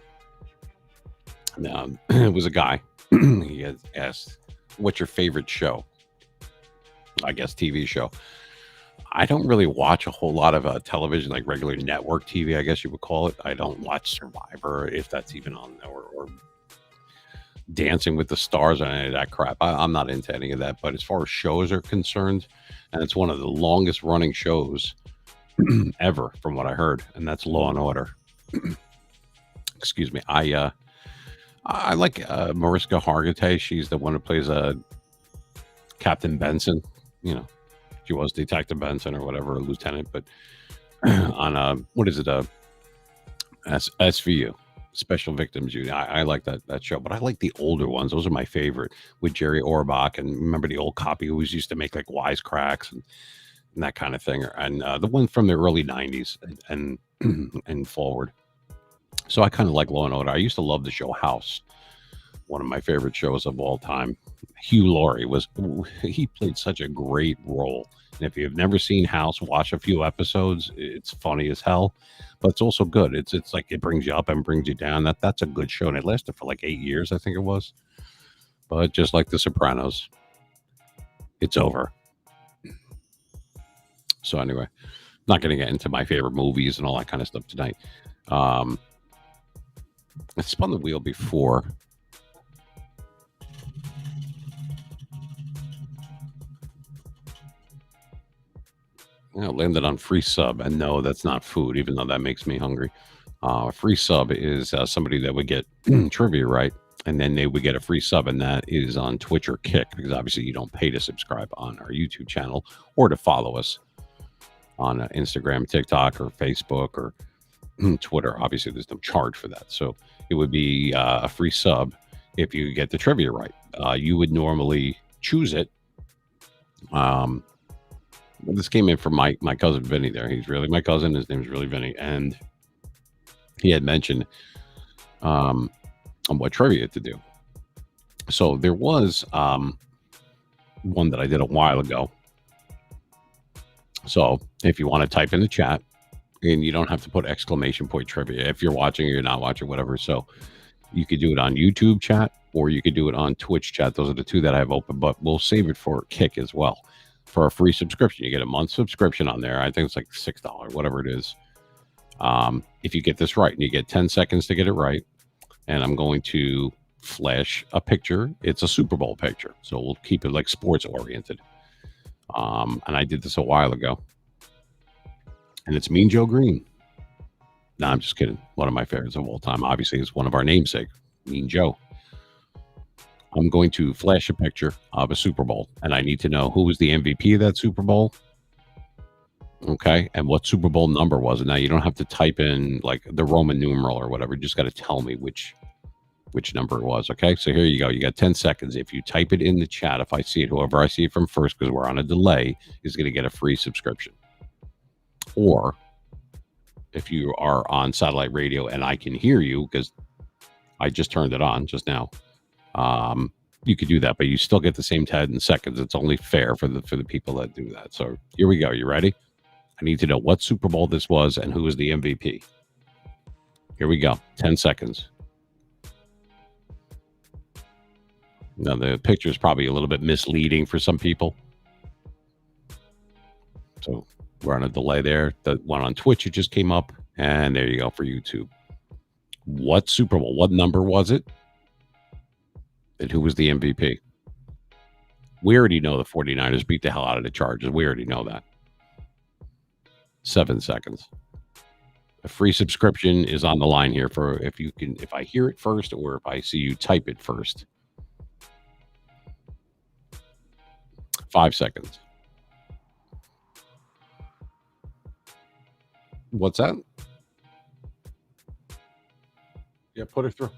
was a guy. He had asked, "What's your favorite show?" I guess TV show. I don't really watch a whole lot of television, like regular network TV, I guess you would call it. I don't watch Survivor, if that's even on there, or Dancing with the Stars or any of that crap. I'm not into any of that. But as far as shows are concerned, and it's one of the longest running shows ever, from what I heard, and that's Law and Order. Excuse me. I like Mariska Hargitay. She's the one who plays Captain Benson. You know, she was Detective Benson or whatever, a lieutenant. But on what is it? SVU, Special Victims Unit. I like that show, but I like the older ones. Those are my favorite with Jerry Orbach. And remember the old copy who always used to make like wisecracks and that kind of thing. And the one from the early '90s and forward. So I kind of like Law and Order. I used to love the show House, one of my favorite shows of all time. Hugh Laurie was he played such a great role. And if you've never seen House, watch a few episodes. It's funny as hell, but it's also good. It's like it brings you up and brings you down. That's a good show, and it lasted for like 8 years, I think it was. But just like The Sopranos, it's over. So anyway, not going to get into my favorite movies and all that kind of stuff tonight. Um, I spun the wheel before. Landed on free sub, and no, that's not food, even though that makes me hungry. Free sub is somebody that would get trivia right, and then they would get a free sub, and that is on Twitch or Kick, because obviously you don't pay to subscribe on our YouTube channel or to follow us on Instagram, TikTok, or Facebook, or Twitter. Obviously, there's no charge for that, so it would be a free sub if you get the trivia right. You would normally choose it. This came in from my cousin Vinny there. He's really my cousin. His name's really Vinny. And he had mentioned on what trivia to do. So there was one that I did a while ago. So if you want to type in the chat, and you don't have to put exclamation point trivia if you're watching or you're not watching, whatever. So you could do it on YouTube chat or you could do it on Twitch chat. Those are the two that I have open, but we'll save it for Kick as well. For a free subscription, you get a month subscription on there. I think it's like $6, whatever it is. If you get this right, and you get 10 seconds to get it right, and I'm going to flash a picture. It's a Super Bowl picture, so we'll keep it like sports oriented. And I did this a while ago, and it's Mean Joe Green. No, I'm just kidding. One of my favorites of all time. Obviously, is one of our namesake, Mean Joe. I'm going to flash a picture of a Super Bowl, and I need to know who was the MVP of that Super Bowl. Okay, and what Super Bowl number was it? Now you don't have to type in like the Roman numeral or whatever. You just got to tell me which number it was. Okay, so here you go. You got 10 seconds. If you type it in the chat, if I see it, whoever I see it from first, because we're on a delay, is going to get a free subscription. Or if you are on satellite radio and I can hear you because I just turned it on just now. You could do that, but you still get the same 10 seconds. It's only fair for the people that do that. So here we go. You ready? I need to know what Super Bowl this was and who was the MVP. Here we go. 10 seconds. Now the picture is probably a little bit misleading for some people. So we're on a delay there. The one on Twitch, it just came up. And there you go for YouTube. What Super Bowl? What number was it? And who was the MVP? We already know the 49ers beat the hell out of the Chargers. We already know that. 7 seconds. A free subscription is on the line here for if I hear it first or if I see you type it first. 5 seconds. What's that? Yeah, put it through.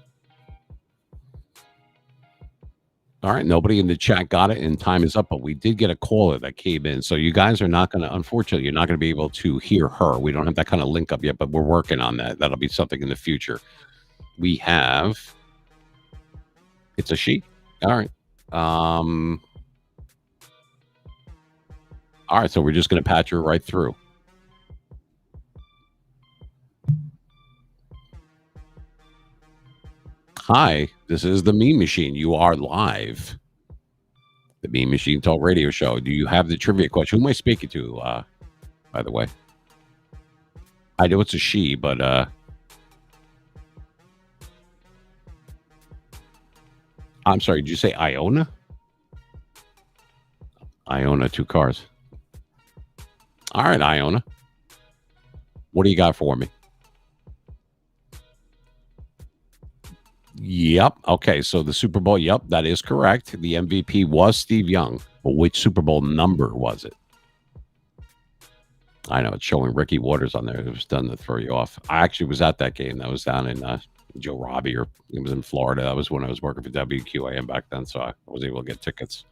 All right, nobody in the chat got it, and time is up. But we did get a caller that came in, so you guys are not going to. Unfortunately, you're not going to be able to hear her. We don't have that kind of link up yet, but we're working on that. That'll be something in the future. We have. It's a she. All right. All right, so we're just going to patch her right through. Hi, this is the Meme Machine. You are live. The Meme Machine Talk Radio Show. Do you have the trivia question? Who am I speaking to, by the way? I know it's a she, but I'm sorry, did you say Iona? Iona, 2 cars. All right, Iona. What do you got for me? Yep. Okay. So the Super Bowl. Yep, that is correct. The MVP was Steve Young. But which Super Bowl number was it? I know it's showing Ricky Waters on there. It was done to throw you off. I actually was at that game. That was down in Joe Robbie, or it was in Florida. That was when I was working for WQAM back then, so I was able to get tickets.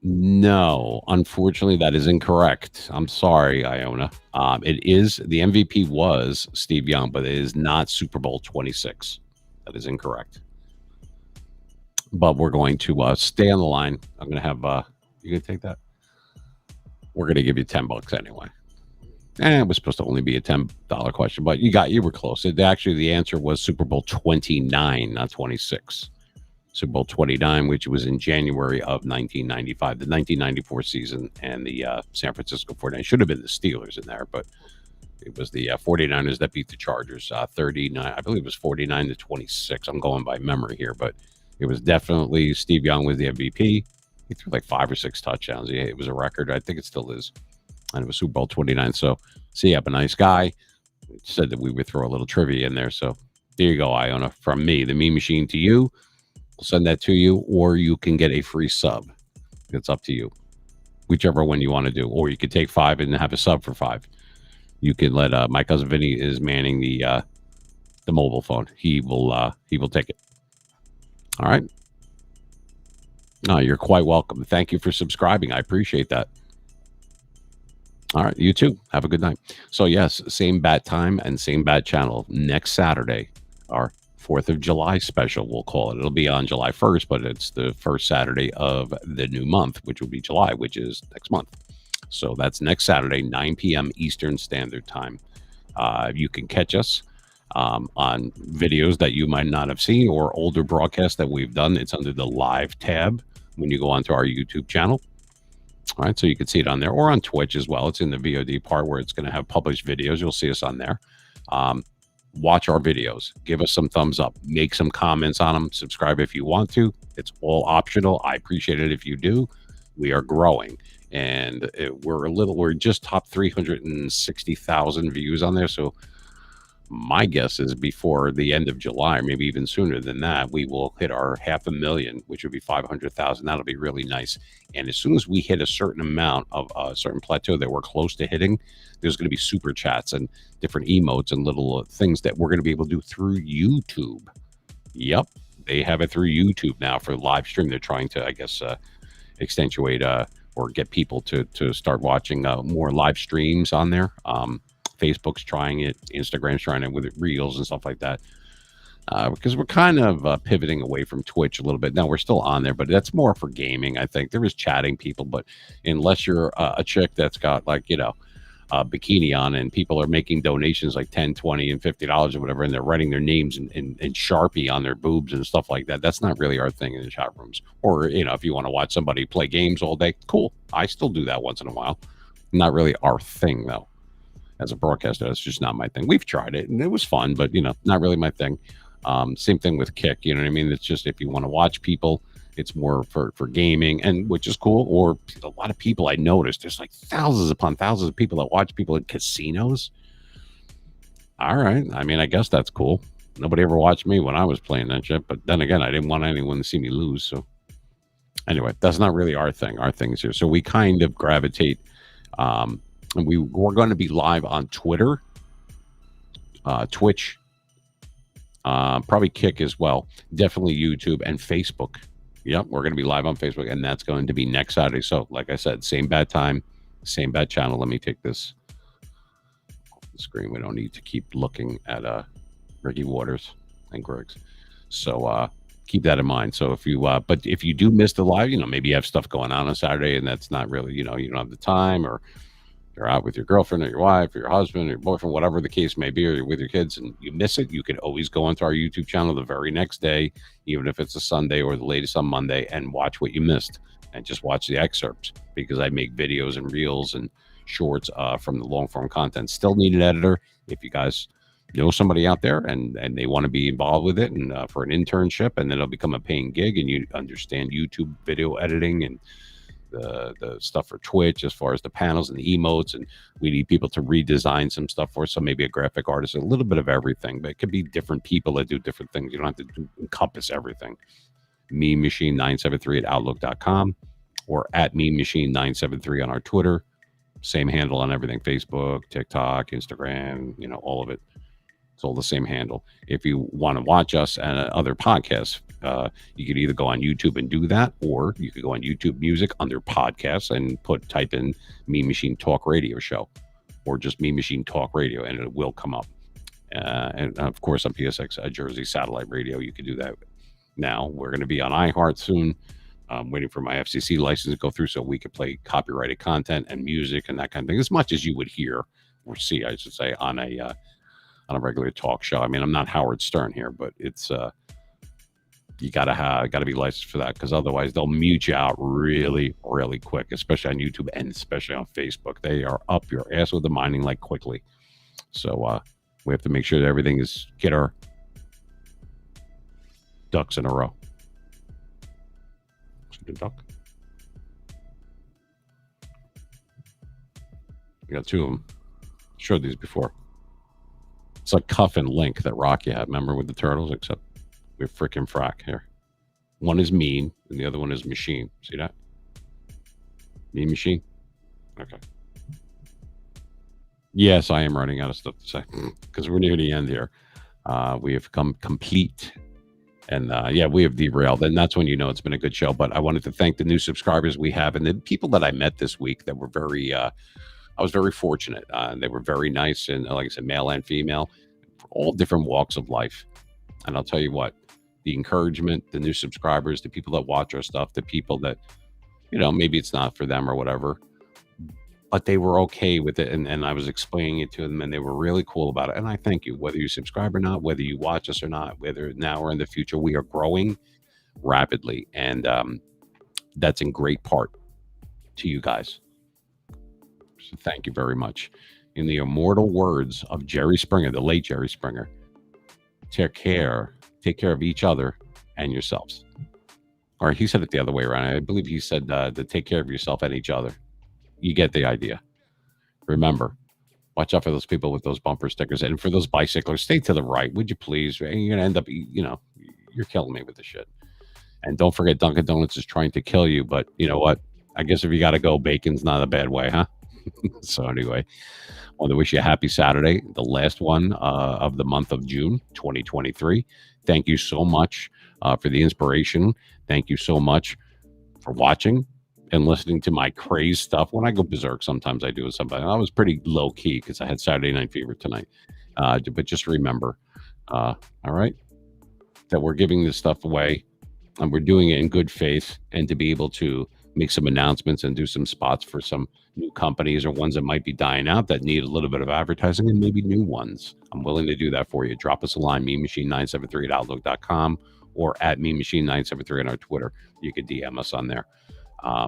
No, unfortunately, that is incorrect. I'm sorry, Iona. It is the MVP was Steve Young, but it is not Super Bowl 26. That is incorrect. But we're going to stay on the line. I'm going to have you gonna take that? We're going to give you $10 anyway. It was supposed to only be a $10 question, but you were close. Actually, the answer was Super Bowl 29, not 26. Super Bowl 29, which was in January of 1995, the 1994 season, and the San Francisco 49ers. Should have been the Steelers in there, but it was the 49ers that beat the Chargers 39. I believe it was 49 to 26. I'm going by memory here, but it was definitely Steve Young was the MVP. He threw like 5 or 6 touchdowns. Yeah, it was a record. I think it still is. And it was Super Bowl 29. So, see, I'm a nice guy. Said that we would throw a little trivia in there. So, there you go, Iona. From me, the Meme Machine, to you. We'll send that to you, or you can get a free sub. It's up to you. Whichever one you want to do. Or you could take 5 and have a sub for 5. You can let my cousin Vinny is manning the mobile phone. He will take it. All right. No, you're quite welcome. Thank you for subscribing. I appreciate that. All right, you too. Have a good night. So yes, same bat time and same bat channel next Saturday. Our 4th of July special, we'll call it. It'll be on July 1st, but it's the first Saturday of the new month, which will be July, which is next month. So that's next Saturday, 9 p.m. Eastern Standard Time. You can catch us on videos that you might not have seen or older broadcasts that we've done. It's under the live tab when you go onto our YouTube channel. All right, so you can see it on there or on Twitch as well. It's in the VOD part where it's going to have published videos. You'll see us on there. Watch our videos. Give us some thumbs up. Make some comments on them. Subscribe if you want to. It's all optional. I appreciate it if you do. We are growing, and we're just top 360,000 views on there. So my guess is before the end of July, or maybe even sooner than that, we will hit our 500,000, which would be 500,000. That'll be really nice. And as soon as we hit a certain amount of a certain plateau that we're close to hitting, there's going to be super chats and different emotes and little things that we're going to be able to do through YouTube. Yep, they have it through YouTube now for live stream. They're trying to, I guess, accentuate or get people to start watching more live streams on there. Facebook's trying it, Instagram's trying it with Reels and stuff like that. Because we're kind of pivoting away from Twitch a little bit. Now, we're still on there, but that's more for gaming, I think. There is chatting people, but unless you're a chick that's got, like, a bikini on and people are making donations like 10, 20, and $50 or whatever, and they're writing their names in Sharpie on their boobs and stuff like that, that's not really our thing in the chat rooms. Or, if you want to watch somebody play games all day, cool. I still do that once in a while. Not really our thing, though. As a broadcaster, that's just not my thing. We've tried it and it was fun, but not really my thing. Same thing with Kick, you know what I mean? It's just if you want to watch people, it's more for gaming, and which is cool. Or a lot of people I noticed, there's like thousands upon thousands of people that watch people in casinos. All right. I mean, I guess that's cool. Nobody ever watched me when I was playing that shit, but then again, I didn't want anyone to see me lose. So anyway, that's not really our thing. Our thing is here. So we kind of gravitate, and we're going to be live on Twitter, Twitch, probably Kick as well. Definitely YouTube and Facebook. Yep, we're going to be live on Facebook, and that's going to be next Saturday. So, like I said, same bad time, same bad channel. Let me take this off the screen. We don't need to keep looking at Ricky Waters and Griggs. So keep that in mind. So if you, but if you do miss the live, maybe you have stuff going on Saturday, and that's not really, you don't have the time, or you're out with your girlfriend or your wife or your husband or your boyfriend, whatever the case may be, or you're with your kids and you miss it, you can always go onto our YouTube channel the very next day, even if it's a Sunday or the latest on Monday, and watch what you missed and just watch the excerpts, because I make videos and reels and shorts from the long form content. Still need an editor. If you guys know somebody out there and they want to be involved with it and for an internship, and then it'll become a paying gig, and you understand YouTube video editing and the stuff for Twitch as far as the panels and the emotes, and we need people to redesign some stuff for us. So maybe a graphic artist, a little bit of everything, but it could be different people that do different things. You don't have to encompass everything. Mean Machine 973 at outlook.com or at Mean Machine 973 on our Twitter. Same handle on everything: Facebook, TikTok, Instagram, all of it. It's all the same handle. If you want to watch us and other podcasts, you could either go on YouTube and do that, or you could go on YouTube Music under podcasts and type in Mean Machine Talk Radio Show, or just Mean Machine Talk Radio, and it will come up. And of course, on PSX Jersey Satellite Radio, you can do that now. We're going to be on iHeart soon. I'm waiting for my FCC license to go through so we can play copyrighted content and music and that kind of thing, as much as you would hear or see, I should say, on a regular talk show. I mean, I'm not Howard Stern here, but it's you gotta be licensed for that, because otherwise they'll mute you out really, really quick, especially on YouTube and especially on Facebook. They are up your ass with the mining like quickly. So we have to make sure that everything get our ducks in a row. See the duck? We got two of them. Showed these before. It's like Cuff and Link that Rocky had, remember, with the turtles, except we're freaking frack here. One is Mean, and the other one is Machine. See that? Mean Machine? Okay. Yes, I am running out of stuff to say, because we're near the end here. We have come complete. And we have derailed. And that's when you know it's been a good show. But I wanted to thank the new subscribers we have and the people that I met this week that were very... I was very fortunate. They were very nice, and like I said, male and female, for all different walks of life. And I'll tell you what, the encouragement, the new subscribers, the people that watch our stuff, the people that, maybe it's not for them or whatever, but they were okay with it. And I was explaining it to them, and they were really cool about it. And I thank you, whether you subscribe or not, whether you watch us or not, whether now or in the future, we are growing rapidly. And that's in great part to you guys. So thank you very much. In the immortal words of Jerry Springer, the late Jerry Springer, take care of each other and yourselves. Or he said it the other way around. I believe he said to take care of yourself and each other. You get the idea. Remember, watch out for those people with those bumper stickers. And for those bicyclers, stay to the right, would you please? You're going to end up, you're killing me with this shit. And don't forget, Dunkin' Donuts is trying to kill you. But you know what? I guess if you got to go, bacon's not a bad way, huh? So anyway, I want to wish you a happy Saturday, the last one of the month of June 2023. Thank you so much for the inspiration. Thank you so much for watching and listening to my crazy stuff. When I go berserk, sometimes I do with somebody. I was pretty low key because I had Saturday Night Fever tonight. But just remember, all right, that we're giving this stuff away and we're doing it in good faith, and to be able to make some announcements and do some spots for some new companies or ones that might be dying out that need a little bit of advertising, and maybe new ones. I'm willing to do that for you. Drop us a line, meanmachine973 at outlook.com or at meanmachine973 on our Twitter. You can DM us on there. I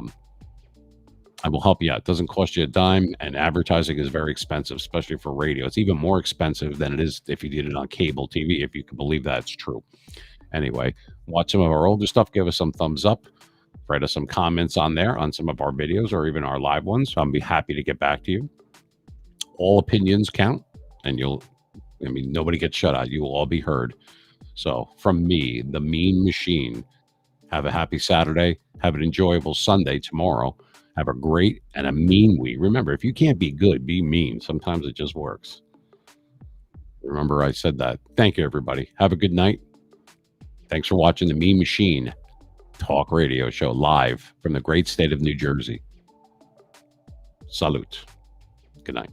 will help you out. It doesn't cost you a dime, and advertising is very expensive, especially for radio. It's even more expensive than it is if you did it on cable TV, if you can believe that's true. Anyway, watch some of our older stuff. Give us some thumbs up. Write us some comments on there on some of our videos or even our live ones. So I'll be happy to get back to you. All opinions count, and nobody gets shut out. You will all be heard. So from me, the Mean Machine, have a happy Saturday. Have an enjoyable Sunday tomorrow. Have a great and a mean week. Remember, if you can't be good, be mean. Sometimes it just works. Remember, I said that. Thank you, everybody. Have a good night. Thanks for watching the Mean Machine Talk Radio Show live from the great state of New Jersey. Salute. Good night.